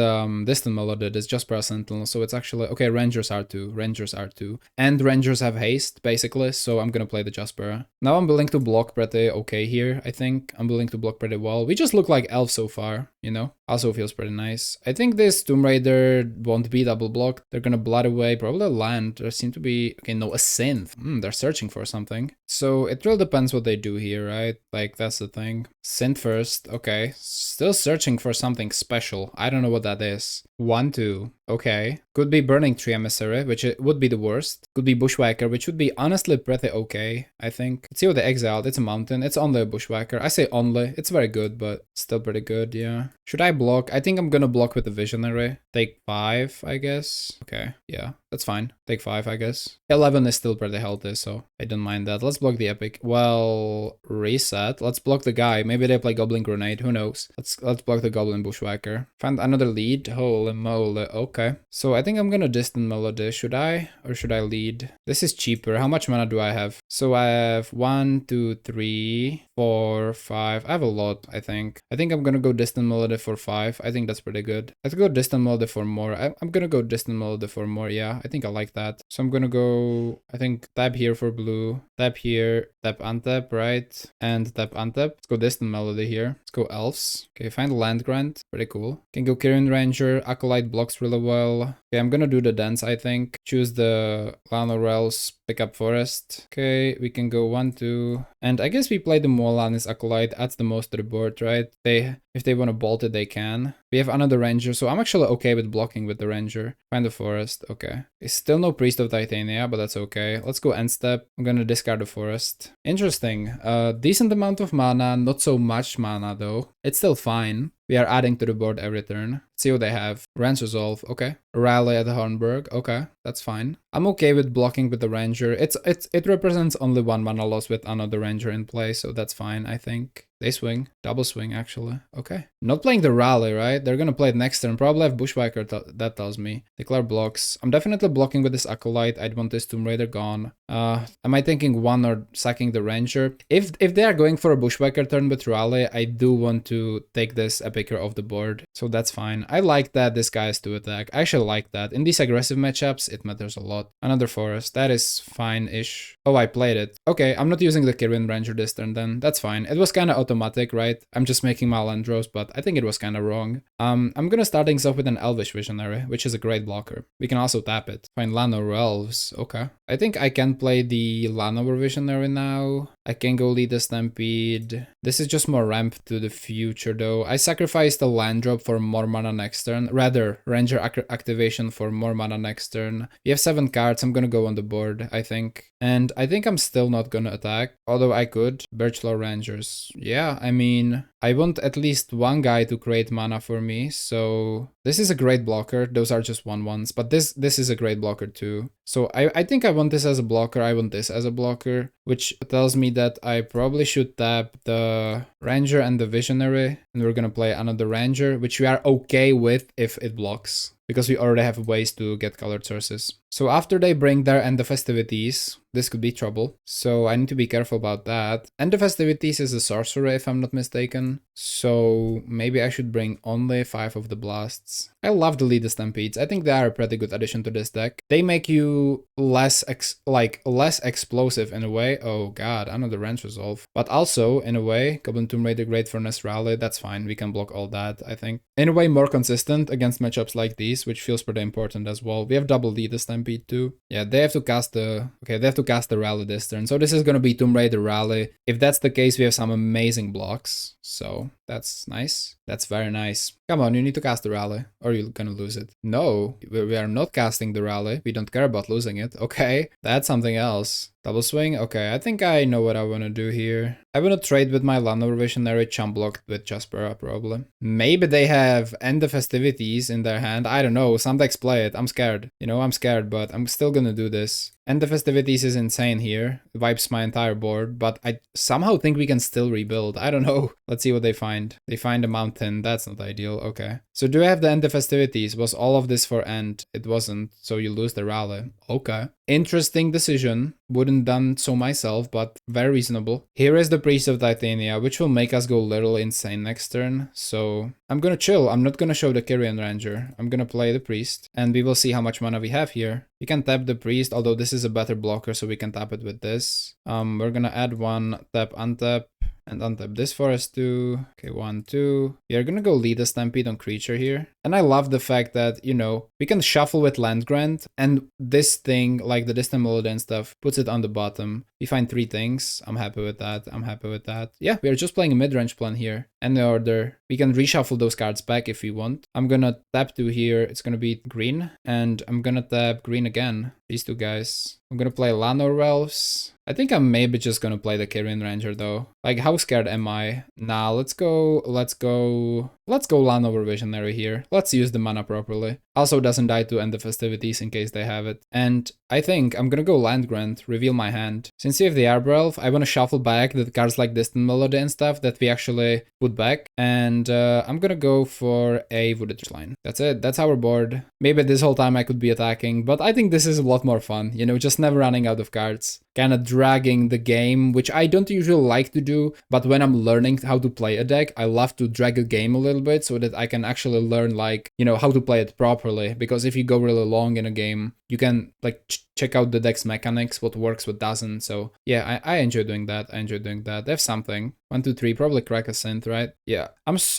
Distant Melody, this Jasper Sentinel, so it's actually, okay, Rangers are 2, and Rangers have haste, basically, so I'm gonna play the Jasper. Now I'm willing to block pretty okay here, I think. I'm willing to block pretty well. We just look like elves so far, you know? Also feels pretty nice. I think this Tomb Raider won't be double blocked. They're gonna blood away, probably land. There seem to be, okay, no, a synth. They're searching for something. So it really depends what they do here, right? Like, that's the thing. Synth first, okay. Still searching for something special. I don't know what that is. 1-2, okay. Could be Burning Tree Emissary, which it would be the worst. Could be Bushwhacker, which would be honestly pretty okay, I think. Let's see what they exiled. It's a mountain. It's only a Bushwhacker. I say only. It's very good, but still pretty good, yeah. Should I block? I think I'm gonna block with the Visionary. Take 5, I guess. Okay, yeah, that's fine. Take 5, I guess. 11 is still pretty healthy, so I don't mind that. Let's block the epic. Well, reset. Let's block the guy. Maybe they play Goblin Grenade. Who knows? Let's block the Goblin Bushwhacker. Find another lead. Holy moly. Okay. So I think I'm gonna Distant Melody. Should I? Or should I lead? This is cheaper. How much mana do I have? So I have 1, 2, 3, 4, 5. I have a lot, I think. I think I'm gonna go Distant Melody for 5. I think that's pretty good. Let's go Distant Melody for more. I'm gonna go Distant Melody for more. Yeah, I think I like that. So I'm gonna go, I think, tap here for blue. Tap here. Tap untap, right? And tap untap. Let's go Distant Melody here. Let's go Elves. Okay, find Land Grant. Pretty cool. Can go Kirin Ranger. Acolyte blocks really well. Okay, I'm gonna do the dance, I think. Choose the Lano Rels, pick up Forest. Okay, we can go 1, 2. And I guess we play the Molanis Acolyte, adds the most to the board, right? If they want to bolt it, they can. We have another Ranger, so I'm actually okay with blocking with the Ranger. Find the Forest, okay. It's still no Priest of Titania, but that's okay. Let's go End Step. I'm gonna discard the Forest. Interesting. Decent amount of mana, not so much mana though. It's still fine. We are adding to the board every turn. See what they have. Rance Resolve, okay. Rally at Hornburg, okay, that's fine. I'm okay with blocking with the Ranger. It represents only 1 mana loss with another Ranger in play, so that's fine, I think. They swing. Double swing, actually. Okay. Not playing the Rally, right? They're gonna play it next turn. Probably have Bushwhacker, that tells me. Declare blocks. I'm definitely blocking with this Acolyte. I'd want this Tomb Raider gone. Am I thinking 1 or sacking the Ranger? If they are going for a Bushwhacker turn with Rally, I do want to take this Epicer off the board. So that's fine. I like that this guy has 2 attack. I actually like that. In these aggressive matchups, it matters a lot. Another Forest. That is fine-ish. Oh, I played it. Okay, I'm not using the Kirin Ranger this turn then. That's fine. It was kind of automatic, right? I'm just making Malandros, but I think it was kind of wrong. I'm gonna start things off with an Elvish Visionary, which is a great blocker. We can also tap it. Find Llanowar Elves. Okay. I think I can play the Llanowar Visionary now. I can go lead the Stampede. This is just more ramp to the future though. I sacrificed the land drop for more mana next turn. Rather, Ranger activation for more mana next turn. We have 7 cards. I'm gonna go on the board, I think. And I think I'm still not gonna attack, although I could. Birchlaw Rangers. Yeah, I mean, I want at least 1 guy to create mana for me, so this is a great blocker. Those are just 1/1s, but this is a great blocker too. So I think I want this as a blocker, I want this as a blocker, which tells me that I probably should tap the Ranger and the Visionary, and we're gonna play another Ranger, which we are okay with if it blocks, because we already have ways to get colored sources. So after they bring their End of Festivities, this could be trouble. So I need to be careful about that. End of Festivities is a sorcerer, if I'm not mistaken. So maybe I should bring only 5 of the blasts. I love the Lead the Stampedes. I think they are a pretty good addition to this deck. They make you less explosive in a way. Oh god, another Rance Resolve. But also, in a way, Goblin Tomb Raider, Great Furnace Rally, that's fine. We can block all that, I think. In a way, more consistent against matchups like these, which feels pretty important as well. We have double Lead the Stampede too. Yeah, they have to cast the... Okay, they have to cast the Rally this turn. So this is gonna be Tomb Raider Rally. If that's the case, we have some amazing blocks. So that's nice. That's very nice. Come on, you need to cast the rally, or you're gonna lose it. No, we are not casting the rally. We don't care about losing it. Okay, that's something else. Double swing? Okay, I think I know what I want to do here. I want to trade with my Llanowar Visionary, chump blocked with Jaspera, probably. Maybe they have End the Festivities in their hand. I don't know. Some decks play it. I'm scared. You know, I'm scared, but I'm still gonna do this. End the Festivities is insane here. It wipes my entire board, but I somehow think we can still rebuild. I don't know. Let's see what they find. They find a mountain. That's not ideal. Okay. So do I have the End the Festivities? Was all of this for end? It wasn't. So you lose the rally. Okay. Interesting decision. Wouldn't done so myself, but very reasonable. Here is the Priest of Titania, which will make us go little insane next turn. So I'm gonna chill. I'm not gonna show the Kyrian Ranger. I'm gonna play the Priest, and we will see how much mana we have here. We can tap the Priest, although this is a better blocker, so we can tap it with this. We're gonna add one, tap, untap, and untap this for us too. Okay, 1, 2. We are gonna go lead a Stampede on creature here. And I love the fact that, you know, we can shuffle with Land Grant, and this thing, like the Distant Melody and stuff, puts it on the bottom. We find 3 things. I'm happy with that. I'm happy with that. Yeah, we are just playing a mid-range plan here. Any order. We can reshuffle those cards back if we want. I'm gonna tap 2 here. It's gonna be green. And I'm gonna tap green again. These 2 guys. I'm gonna play Llanowar Elves. I think I'm maybe just gonna play the Kyrian Ranger though. Like, how scared am I? Nah, let's go Llanowar Visionary here. Let's use the mana properly. Also doesn't die to end the festivities in case they have it. And I think I'm gonna go Land Grant, reveal my hand. Since we have the Arbor Elf, I wanna shuffle back the cards like Distant Melody and stuff that we actually put back. And I'm gonna go for a Wooded Line. That's it, that's our board. Maybe this whole time I could be attacking, but I think this is a lot more fun, you know, just never running out of cards. Kind of dragging the game, which I don't usually like to do, but when I'm learning how to play a deck, I love to drag a game a little bit so that I can actually learn, like, you know, how to play it properly. Because if you go really long in a game, you can like check out the deck's mechanics, what works, what doesn't. So yeah, I enjoy doing that. I enjoy doing that. They have something. 1, 2, 3, probably crack a synth, right? Yeah,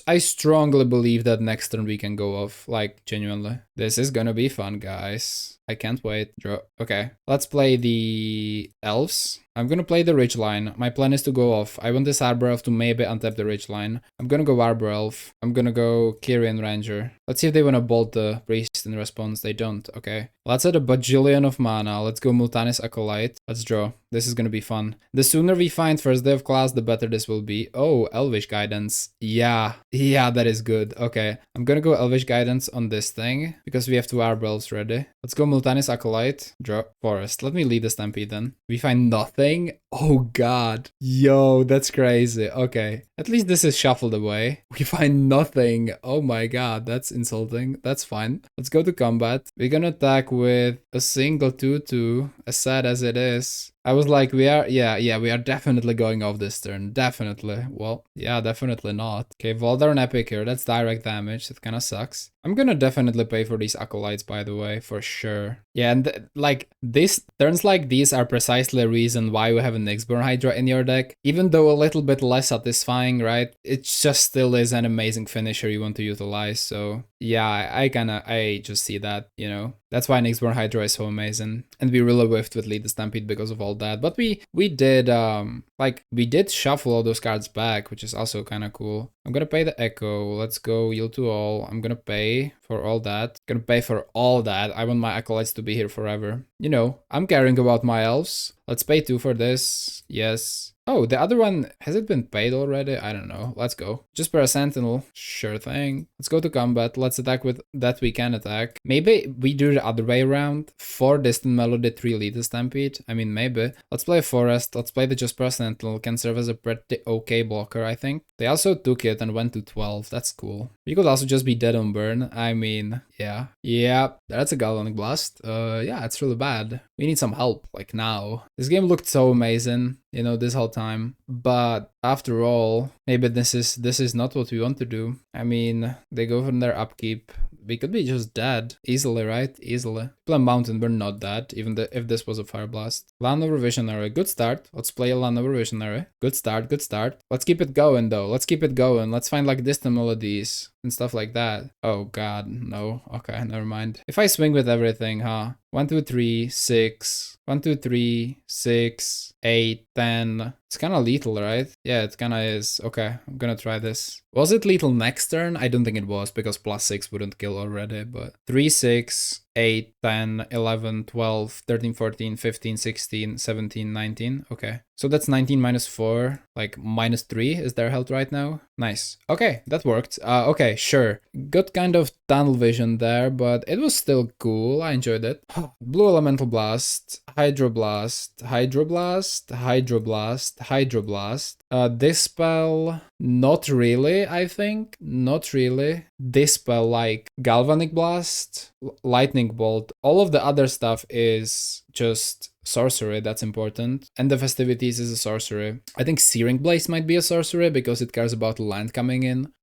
I strongly believe that next turn we can go off, like, genuinely. This is gonna be fun, guys. I can't wait. Draw. Okay, let's play the Elves. I'm gonna play the Ridgeline. My plan is to go off. I want this Arbor Elf to maybe untap the Ridgeline. I'm gonna go Arbor Elf. I'm gonna go Kyrian Ranger. Let's see if they wanna bolt the Priest in response. They don't. Okay. Let's add a bajillion of mana. Let's go Multanis Acolyte. Let's draw. This is gonna be fun. The sooner we find first day of class, the better this will be. Oh, Elvish Guidance. Yeah, that is good. Okay, I'm gonna go Elvish Guidance on this thing because we have 2 Arbor Elves ready. Let's go Multanis Acolyte. Draw. Forest. Let me lead the Stampede then. We find nothing. Oh god. Yo, that's crazy. Okay, at least this is shuffled away. We find nothing. Oh my god, that's insulting. That's fine. Let's go to combat. We're gonna attack with a single 2/2, as sad as it is. I was like, we are definitely going off this turn. Definitely. Well, yeah, definitely not. Okay, Voldar Epic here. That's direct damage. That kind of sucks. I'm gonna definitely pay for these Acolytes, by the way, for sure. Yeah, and like, these turns like these are precisely a reason why you have a Nyxborn Hydra in your deck. Even though a little bit less satisfying, right? It just still is an amazing finisher you want to utilize. So yeah, I just see that, you know. That's why Nyxborn Hydra is so amazing. And we really whiffed with Lead the Stampede because of all that. But we did shuffle all those cards back, which is also kind of cool. I'm gonna pay the Echo. Let's go Yield to All. I'm gonna pay for all that. Gonna pay for all that. I want my Acolytes to be here forever. You know, I'm caring about my Elves. Let's pay 2 for this. Yes. Oh, the other one, has it been paid already? I don't know. Let's go. Just for a Sentinel. Sure thing. Let's go to combat. Let's attack with that we can attack. Maybe we do the other way around. 4 Distant Melody, 3 Lead the Stampede. I mean, maybe. Let's play Forest. Let's play the Just for a Sentinel. Can serve as a pretty okay blocker, I think. They also took it and went to 12. That's cool. You could also just be dead on burn. I mean, yeah. Yeah, that's a Galvanic Blast. Yeah, it's really bad. We need some help, like now. This game looked so amazing, you know, this whole time. But after all, maybe this is not what we want to do. I mean, they go from their upkeep. We could be just dead. Easily, right? Easily. Play Mountain, we're not dead, even if this was a Fire Blast. Llanowar Visionary, good start. Let's play a Llanowar Visionary. Good start, good start. Let's keep it going though. Let's keep it going. Let's find like Distant Melodies and stuff like that. Oh god, no. Okay, never mind. If I swing with everything, huh? 1, 2, 3, 6. 1, 2, 3, 6, 8, 10. It's kind of lethal, right? Yeah, it kind of is. Okay, I'm gonna try this. Was it lethal next turn? I don't think it was, because +6 wouldn't kill already, but 3, 6, 8, 10, 11, 12, 13, 14, 15, 16, 17, 19. Okay. So that's 19 minus 4, like -3 is their health right now. Nice. Okay, that worked. Okay, sure. Good kind of tunnel vision there, but it was still cool. I enjoyed it. Blue Elemental Blast, Hydroblast, Hydroblast, Hydroblast, Hydroblast. This spell, not really, I think. Not really. This spell, like Galvanic Blast, Lightning Bolt, all of the other stuff is just sorcery, that's important. And the Festivities is a sorcery. I think Searing Blaze might be a sorcery because it cares about land coming in.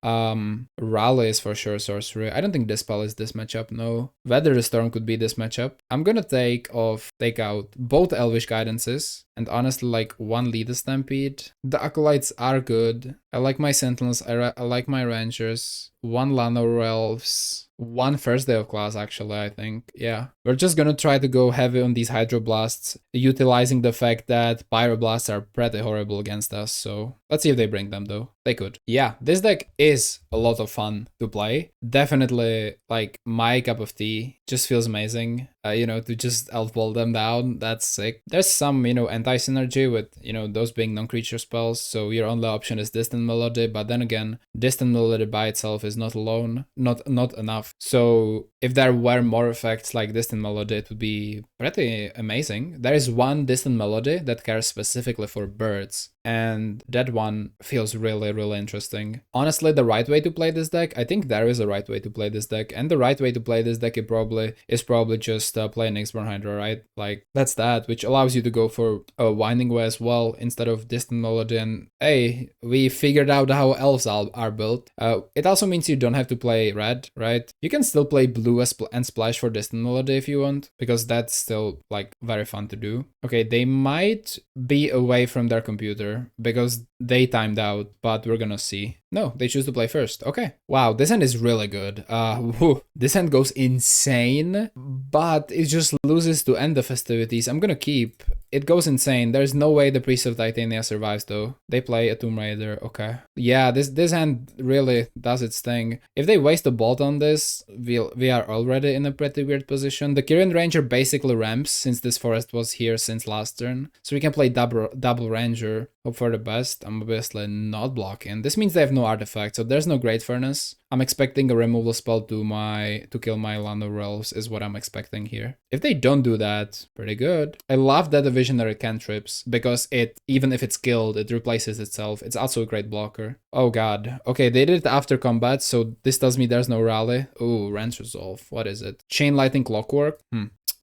Rally is for sure sorcery. I don't think this spell is this matchup, no. Weather the Storm could be this matchup. I'm gonna take out both Elvish Guidances and honestly like one Leader Stampede. The Acolytes are good. I like my Sentinels, I like my Rangers. One Llanowar Elves. One First Day of Class, actually, I think. Yeah. We're just gonna try to go heavy on these Hydroblasts, utilizing the fact that Pyroblasts are pretty horrible against us, so let's see if they bring them, though. They could. Yeah, this deck is a lot of fun to play. Definitely, like, my cup of tea. Just feels amazing. To just Elfball them down, that's sick. There's some, anti-synergy with, those being non-creature spells, so your only option is Distant Melody, but then again, Distant Melody by itself is not enough. So if there were more effects like Distant Melody, it would be pretty amazing. There is one Distant Melody that cares specifically for birds, and that one feels really, really interesting. Honestly, the right way to play this deck, I think there is a right way to play this deck, and the right way to play this deck is probably just play an X-Born Hydra, right? Like, that's that, which allows you to go for a Winding Way as well instead of Distant Melody, and hey, we figured out how Elves are built. It also means you don't have to play red, right? You can still play blue and splash for Distant Melody if you want, because that's still, like, very fun to do. Okay, they might be away from their computer because they timed out, but we're gonna see. No, they choose to play first. Okay. Wow, this hand is really good. This hand goes insane, but it just loses to end the Festivities. I'm gonna keep. It goes insane. There's no way the Priest of Titania survives, though. They play a Tomb Raider. Okay. Yeah, this hand really does its thing. If they waste a bolt on this, we are already in a pretty weird position. The Kyrian Ranger basically ramps since this forest was here since last turn, so we can play double Ranger. Hope for the best. I'm obviously not blocking. This means they have no artifact, so there's no Great Furnace. I'm expecting a removal spell to kill my Llanowar Elves is what I'm expecting here. If they don't do that, pretty good. I love that the Visionary cantrips, because even if it's killed, it replaces itself. It's also a great blocker. Oh god. Okay, they did it after combat, so this tells me there's no rally. Ooh, Rance Resolve. What is it? Chain Lightning Clockwork?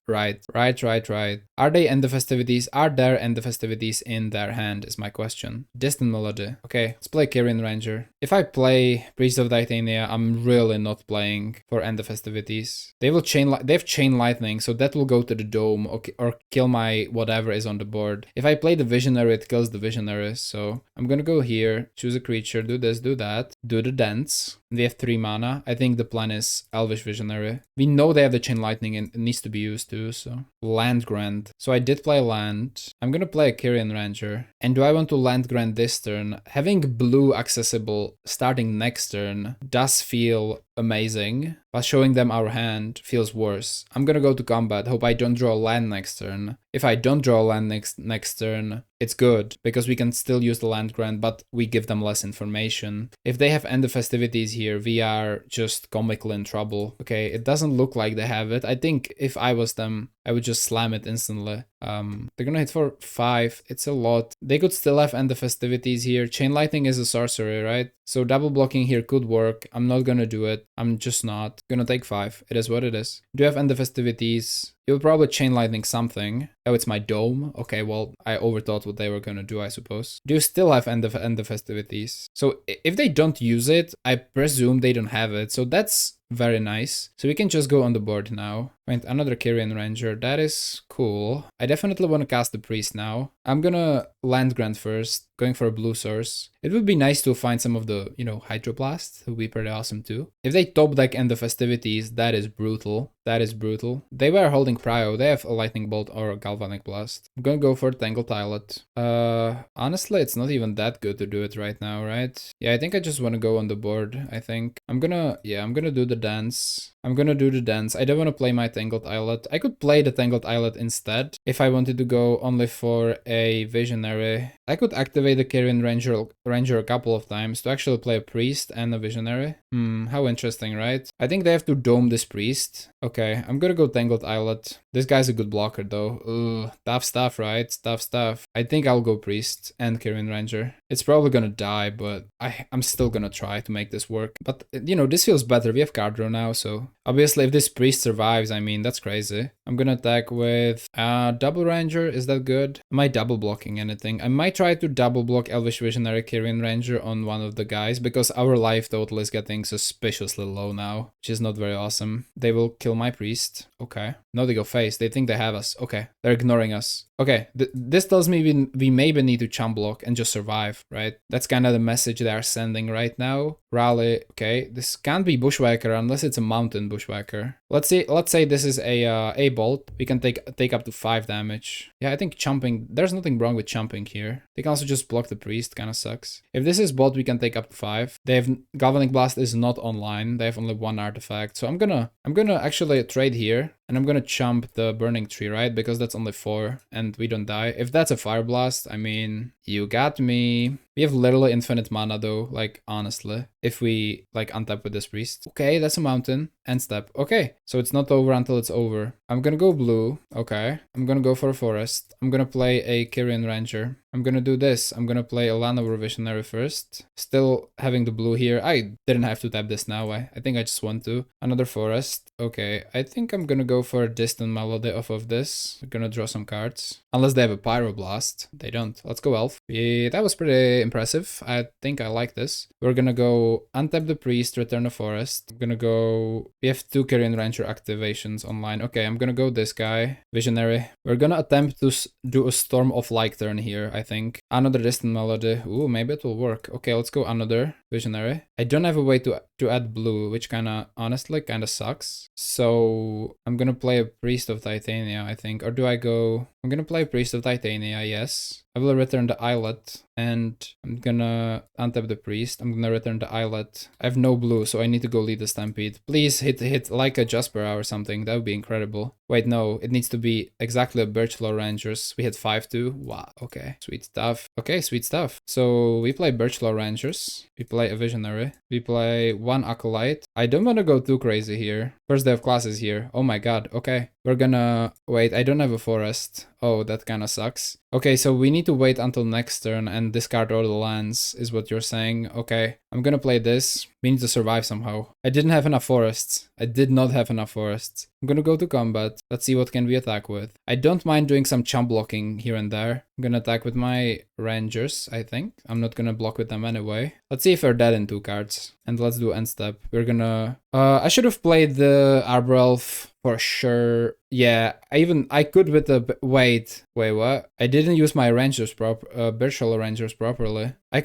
Right. Are they end the Festivities? Are there end the Festivities in their hand is my question. Distant Melody. Okay, let's play Kyrian Ranger. If I play Priest of Titania, I'm really not playing for end the Festivities. They have Chain Lightning, so that will go to the Dome or kill my whatever is on the board. If I play the Visionary, it kills the Visionary, so I'm gonna go here, choose a creature, do this, do that, do the dance. They have 3 mana. I think the plan is Elvish Visionary. We know they have the Chain Lightning and it needs to be used too, so. Land Grant. So I did play land. I'm gonna play a Kyrian Ranger. And do I want to Land Grant this turn? Having blue accessible starting next turn does feel amazing, but showing them our hand feels worse. I'm gonna go to combat, hope I don't draw a land next turn. If I don't draw a land next turn, it's good, because we can still use the land grant, but we give them less information. If they have end the Festivities here, we are just comically in trouble. Okay, it doesn't look like they have it. I think if I was them, I would just slam it instantly. They're gonna hit for 5. It's a lot. They could still have end the Festivities here. Chain Lightning is a sorcery, right? So double blocking here could work. I'm not gonna do it. I'm just not. Gonna take 5. It is what it is. Do you have end the Festivities? You'll probably Chain Lightning something. Oh, it's my Dome. Okay, well, I overthought what they were gonna do, I suppose. Do you still have end the Festivities? So if they don't use it, I presume they don't have it. So that's very nice. So we can just go on the board now. Find another Kyrian Ranger. That is cool. I definitely want to cast the Priest now. I'm gonna land grant first, going for a blue source. It would be nice to find some of the, you know, Hydroblast. It would be pretty awesome too. If they top deck End the Festivities, that is brutal. That is brutal. They were holding Prio. They have a Lightning Bolt or a Galvanic Blast. I'm gonna go for Tangled Islet. Honestly, it's not even that good to do it right now, right? Yeah, I think I just want to go on the board, I think. I'm gonna do the dance. I'm gonna do the dance. I don't want to play my Tangled Islet. I could play the Tangled Islet instead if I wanted to go only for a Visionary. I could activate the Kyrian Ranger a couple of times to actually play a Priest and a Visionary. How interesting, right? I think they have to dome this Priest. Okay, I'm gonna go Tangled Islet. This guy's a good blocker though. Ugh, tough stuff, right? Tough stuff. I think I'll go Priest and Kyrian Ranger. It's probably gonna die, but I'm still gonna try to make this work. But, you know, this feels better. We have card draw now, so obviously if this Priest survives, I mean, that's crazy. I'm gonna attack with double Ranger. Is that good? Am I double blocking anything? I might try to double block Elvish Visionary Kyrian Ranger on one of the guys because our life total is getting suspiciously low now, which is not very awesome. They will kill my Priest. Okay. No, they go face. They think they have us. Okay. They're ignoring us. Okay. This tells me we maybe need to chump block and just survive, right? That's kind of the message they are sending right now. Rally. Okay. This can't be Bushwhacker unless it's a mountain Bushwhacker. Let's say this is a bolt. We can take up to 5 damage. Yeah, I think chumping. There's nothing wrong with chumping here. They can also just block the Priest. Kind of sucks. If this is bolt, we can take up to 5. They have Galvanic Blast is not online. They have only 1 artifact. So I'm gonna actually trade here. And I'm gonna chump the Burning Tree, right? Because that's only 4 and we don't die. If that's a Fire Blast, I mean, you got me. We have literally infinite mana though, like, honestly. If we, like, untap with this Priest. Okay, that's a mountain. End step. Okay, so it's not over until it's over. I'm gonna go blue. Okay. I'm gonna go for a forest. I'm gonna play a Kyrian Ranger. I'm gonna do this. I'm gonna play a Llanowar Visionary first. Still having the blue here. I didn't have to tap this now. I think I just want to. Another forest. Okay, I think I'm gonna go for a Distant Melody off of this. I'm gonna draw some cards. Unless they have a Pyroblast. They don't. Let's go Elf. Yeah, that was pretty impressive. I think I like this. We're gonna go untap the Priest, return a forest. I'm gonna go... We have 2 Kyrian Ranger activations online. Okay, I'm gonna go this guy. Visionary. We're gonna attempt to do a Storm of Light turn here, I think. Another Distant Melody. Ooh, maybe it will work. Okay, let's go another Visionary. I don't have a way to add blue, which honestly kinda sucks. So I'm gonna play a Priest of Titania, I think. Or do I go... I'm gonna play Priest of Titania, yes. I will return the Islet, and I'm gonna untap the Priest. I'm gonna return the Islet. I have no blue, so I need to go lead the Stampede. Please hit like a Jaspera or something. That would be incredible. Wait, no, it needs to be exactly a Birchlaw Rangers. We hit 5-2. Wow, okay. Sweet stuff. Okay, sweet stuff. So we play Birchlaw Rangers. We play a Visionary. We play 1 Acolyte. I don't want to go too crazy here. First day of classes here. Oh my god, okay. We're gonna... Wait, I don't have a forest. Oh, that kind of sucks. Okay, so we need to wait until next turn and discard all the lands, is what you're saying. Okay, I'm gonna play this. We need to survive somehow. I didn't have enough forests. I did not have enough forests. I'm gonna go to combat. Let's see what can we attack with. I don't mind doing some chump blocking here and there. I'm gonna attack with my Rangers, I think. I'm not gonna block with them anyway. Let's see if we're dead in 2 cards. And let's do end step. We're gonna... I should have played the Arbor Elf for sure. Yeah, I could with the... Wait, what? I didn't use my Rangers Birchall Rangers properly. I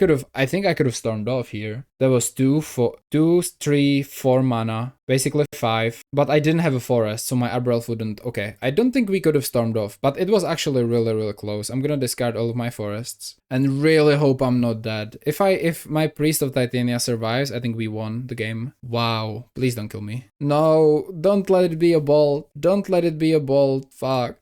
think I could have stormed off here. There was 2, 3, 4 mana. Basically 5. But I didn't have a forest, so my Arbor Elf wouldn't... Okay, I don't think we could have stormed off, but it was actually really, really close. I'm gonna discard all of my forests. And really hope I'm not dead. If my Priest of Titania survives, I think we won the game. Wow. Please don't kill me. No, don't let it be a bolt. Don't let it be a bolt. Fuck.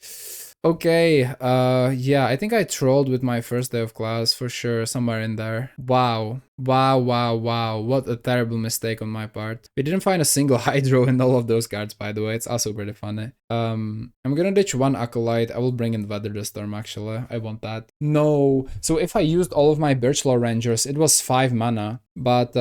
Okay, yeah, I think I trolled with my first day of class for sure, somewhere in there. Wow. What a terrible mistake on my part. We didn't find a single Hydro in all of those cards, by the way. It's also pretty funny. I'm gonna ditch 1 Acolyte. I will bring in Weather the Storm, actually. I want that. No. So if I used all of my Birchlaw Rangers, it was 5 mana. But,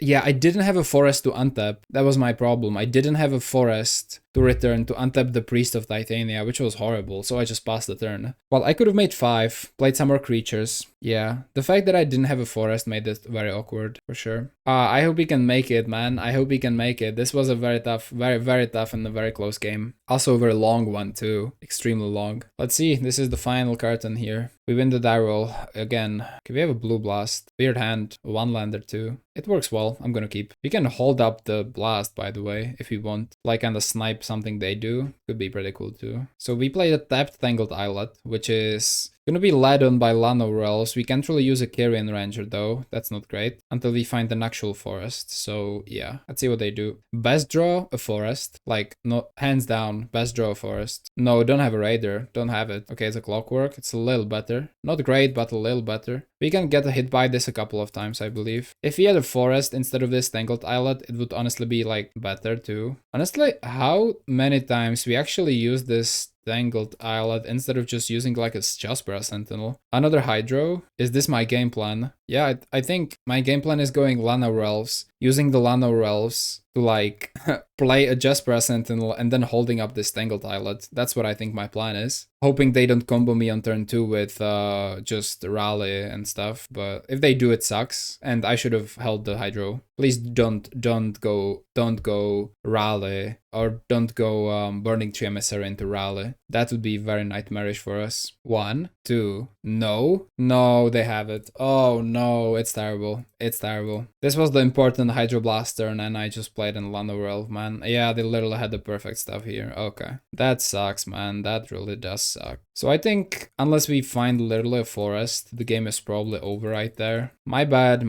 yeah, I didn't have a forest to untap. That was my problem. I didn't have a forest to return to untap the Priest of Titania, which was horrible, so I just passed the turn. Well, I could have made 5, played some more creatures, Yeah, the fact that I didn't have a forest made it very awkward, for sure. I hope we can make it, man. I hope we can make it. This was a very tough, very tough and a very close game. Also a very long one, too. Extremely long. Let's see, this is the final curtain here. We win the die roll again. Okay, we have a blue blast. Weird hand, one lander too. It works well, I'm gonna keep. We can hold up the blast, by the way, if we want. Like kinda snipe something they do. Could be pretty cool too. So we play the tapped Tangled Islet, which is gonna be led on by Lano Elves. We can't really use a Carrion Ranger though. That's not great. Until we find an actual forest. So yeah, let's see what they do. Best draw a forest. Like, no, hands down, best draw a forest. No, don't have a Raider. Don't have it. Okay, it's a Clockwork. It's a little better. Not great, but a little better. We can get a hit by this a couple of times, I believe. If we had a forest instead of this Tangled Islet, it would honestly be like better too. Honestly, how many times we actually use this Tangled Islet instead of just using like a Jaspera Sentinel? Another Hydro? Is this my game plan? Yeah, I think my game plan is going Lano Elves, using the Lano Elves to like play a Jaspera Sentinel and then holding up this Tangled Islet. That's what I think my plan is. Hoping they don't combo me on turn 2 with just Rally and stuff, but if they do, it sucks, and I should have held the Hydro. Please don't go Rally, or don't go Burning Tree Emissary into Rally. That would be very nightmarish for us. 1, 2, no, they have it. Oh no, it's terrible. It's terrible. This was the important Hydroblast turn and I just played in Lano Elf, man. Yeah, they literally had the perfect stuff here. Okay. That sucks, man. That really does suck. So I think unless we find literally a forest, the game is probably over right there. My bad.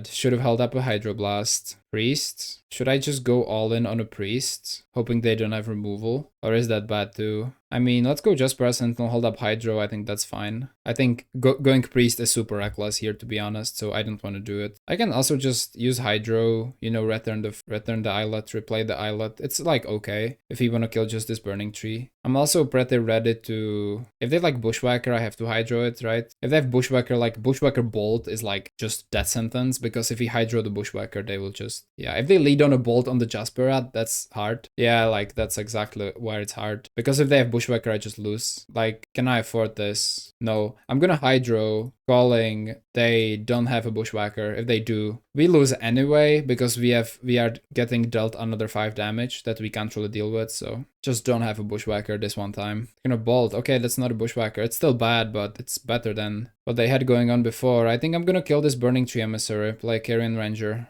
Should have held up a Hydroblast. Priest? Should I just go all in on a Priest, hoping they don't have removal? Or is that bad too? I mean, let's go just Jaspera Sentinel, hold up Hydro, I think that's fine. I think going Priest is super reckless here, to be honest, so I don't want to do it. I can also just use Hydro, you know, return the Islet, replay the Islet. It's like okay, if you want to kill just this Burning Tree. I'm also pretty ready to... If they like Bushwhacker, I have to Hydro it, right? If they have Bushwhacker, like Bushwhacker Bolt is like just death sentence, because if we Hydro the Bushwhacker, they will just... Yeah, if they lead on a Bolt on the Jaspera, that's hard. Yeah, like that's exactly where it's hard. Because if they have Bushwhacker, I just lose. Like, can I afford this? No. I'm gonna Hydro, calling they don't have a Bushwhacker. If they do, we lose anyway, because we are getting dealt another 5 damage that we can't really deal with, so just don't have a Bushwhacker this one time. You know, Bolt. Okay, that's not a Bushwhacker. It's still bad, but it's better than what they had going on before. I think I'm gonna kill this Burning Tree Emissary, play Carrion Ranger.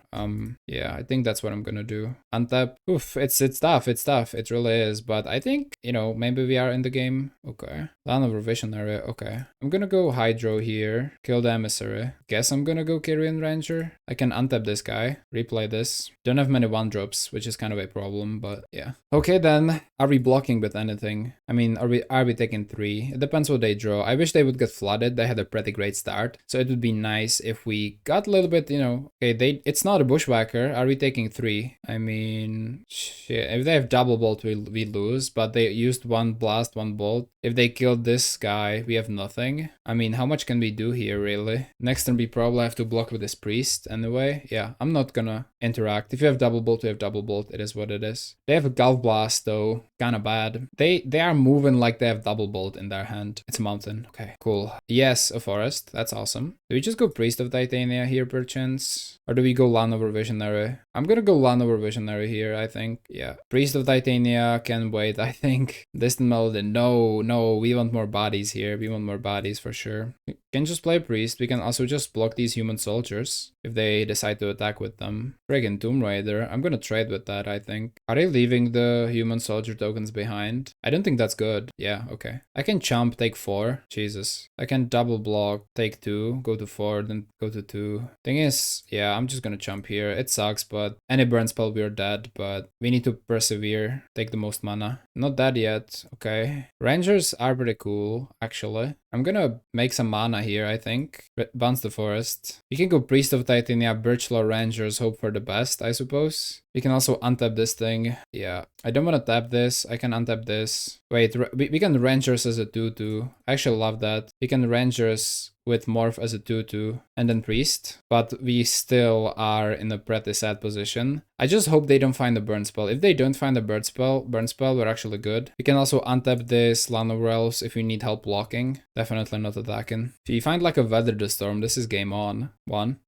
Yeah, I think that's what I'm gonna do. Untap. Oof, it's tough, it really is, but I think, you know, maybe we are in the game. Okay. Land of Visionary, okay. I'm gonna go Hydro here, kill the Emissary. Guess I'm gonna go Carrion Ranger. I can untap this guy, replay this. Don't have many 1-drops, which is kind of a problem, but yeah. Okay then, are we blocking with anything? I mean, are we taking 3? It depends what they draw. I wish they would get flooded. They had a pretty great start, so it would be nice if we got a little bit, you know. Okay, it's not a Bushwhacker. Are we taking 3? I mean, shit. If they have double bolt, we lose, but they used 1 blast, 1 bolt. If they killed this guy, we have nothing. I mean, how much can we do here, really? Next turn, we probably have to block with this Priest anyway. Yeah, I'm not gonna interact. If you have double bolt, we have double bolt. It is what it is. They have a Gulf Blast, though. Kind of bad. They are moving like they have double bolt in their hand. It's a mountain. Okay, cool. Yes, a forest. That's awesome. Do we just go Priest of Titania here, perchance? Or do we go Land over Visionary? I'm gonna go Land over Visionary here, I think. Yeah. Priest of Titania can wait, I think. Distant Melody. No, we want more bodies here. We want more bodies for sure. We can just play Priest. We can also just block these human soldiers if they decide to attack with them. Friggin' Tomb Raider. I'm gonna trade with that, I think. Are they leaving the human soldier tokens behind? I don't think that's good. Yeah, okay. I can chump, take 4. Jesus. I can double block, take 2, go to 4, then go to 2. Thing is, yeah, I'm just gonna chump here. It sucks, but any burn spell we are dead, but we need to persevere. Take the most mana. Not dead yet. Okay. Rangers are pretty cool, actually. I'm gonna make some mana here, I think. Bounce the forest. You can go Priest of Titania, Birchlaw Rangers, hope for the best, I suppose. We can also untap this thing. Yeah, I don't want to tap this. I can untap this. Wait, we can Rangers as a 2/2. I actually love that. We can Rangers with Morph as a 2/2 and then Priest, but we still are in a pretty sad position. I just hope they don't find a burn spell. If they don't find a burn spell, we're actually good. We can also untap this Land of Elves if we need help blocking. Definitely not attacking. If you find like a Weather the Storm, this is game on.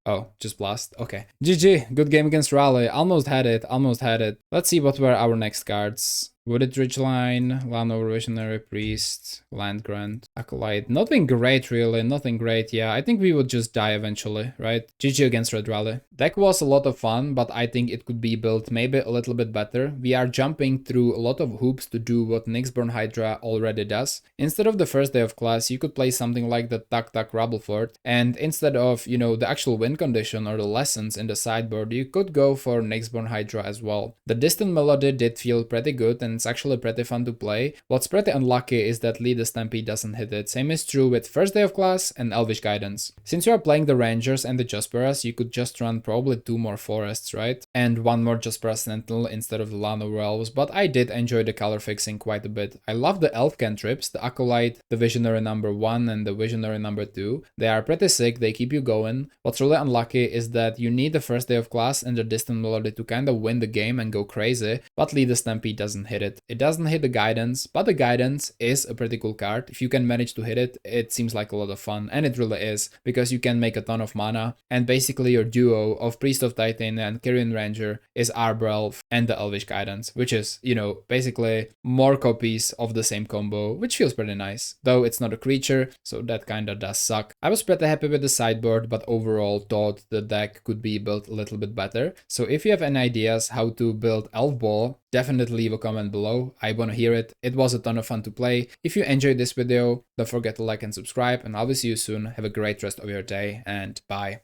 Oh, just blast. Okay. GG. Good game against Raleigh. Almost had it. Let's see what were our next cards. Wooded Ridgeline, Lanover Visionary Priest, Land Grant, Acolyte. Nothing great, really. Nothing great. Yeah, I think we would just die eventually, right? GG against Red Rally. Deck was a lot of fun, but I think it could be built maybe a little bit better. We are jumping through a lot of hoops to do what Nyxborn Hydra already does. Instead of the first day of class, you could play something like the Tuck Tuck Rubblefort, and instead of, you know, the actual win condition or the lessons in the sideboard, you could go for Nyxborn Hydra as well. The Distant Melody did feel pretty good, and it's actually pretty fun to play. What's pretty unlucky is that Lead the Stampede doesn't hit it. Same is true with First Day of Class and Elvish Guidance. Since you are playing the Rangers and the Jasperas, you could just run probably 2 more Forests, right? And 1 more Jaspera Sentinel instead of the Llanowar Elves, but I did enjoy the color fixing quite a bit. I love the Elf cantrips, the Acolyte, the Visionary number 1 and the Visionary number 2. They are pretty sick, they keep you going. What's really unlucky is that you need the First Day of Class and the Distant Melody to kind of win the game and go crazy, but Lead the Stampede doesn't hit it. It doesn't hit the Guidance, but the Guidance is a pretty cool card. If you can manage to hit it, it seems like a lot of fun, and it really is, because you can make a ton of mana, and basically your duo of Priest of Titania and Kyrian Ranger is Arbor Elf and the Elvish Guidance, which is, you know, basically more copies of the same combo, which feels pretty nice, though it's not a creature, so that kinda does suck. I was pretty happy with the sideboard, but overall thought the deck could be built a little bit better. So if you have any ideas how to build Elfball, definitely leave a comment below. I want to hear it. It was a ton of fun to play. If you enjoyed this video, don't forget to like and subscribe, and I'll see you soon. Have a great rest of your day, and bye.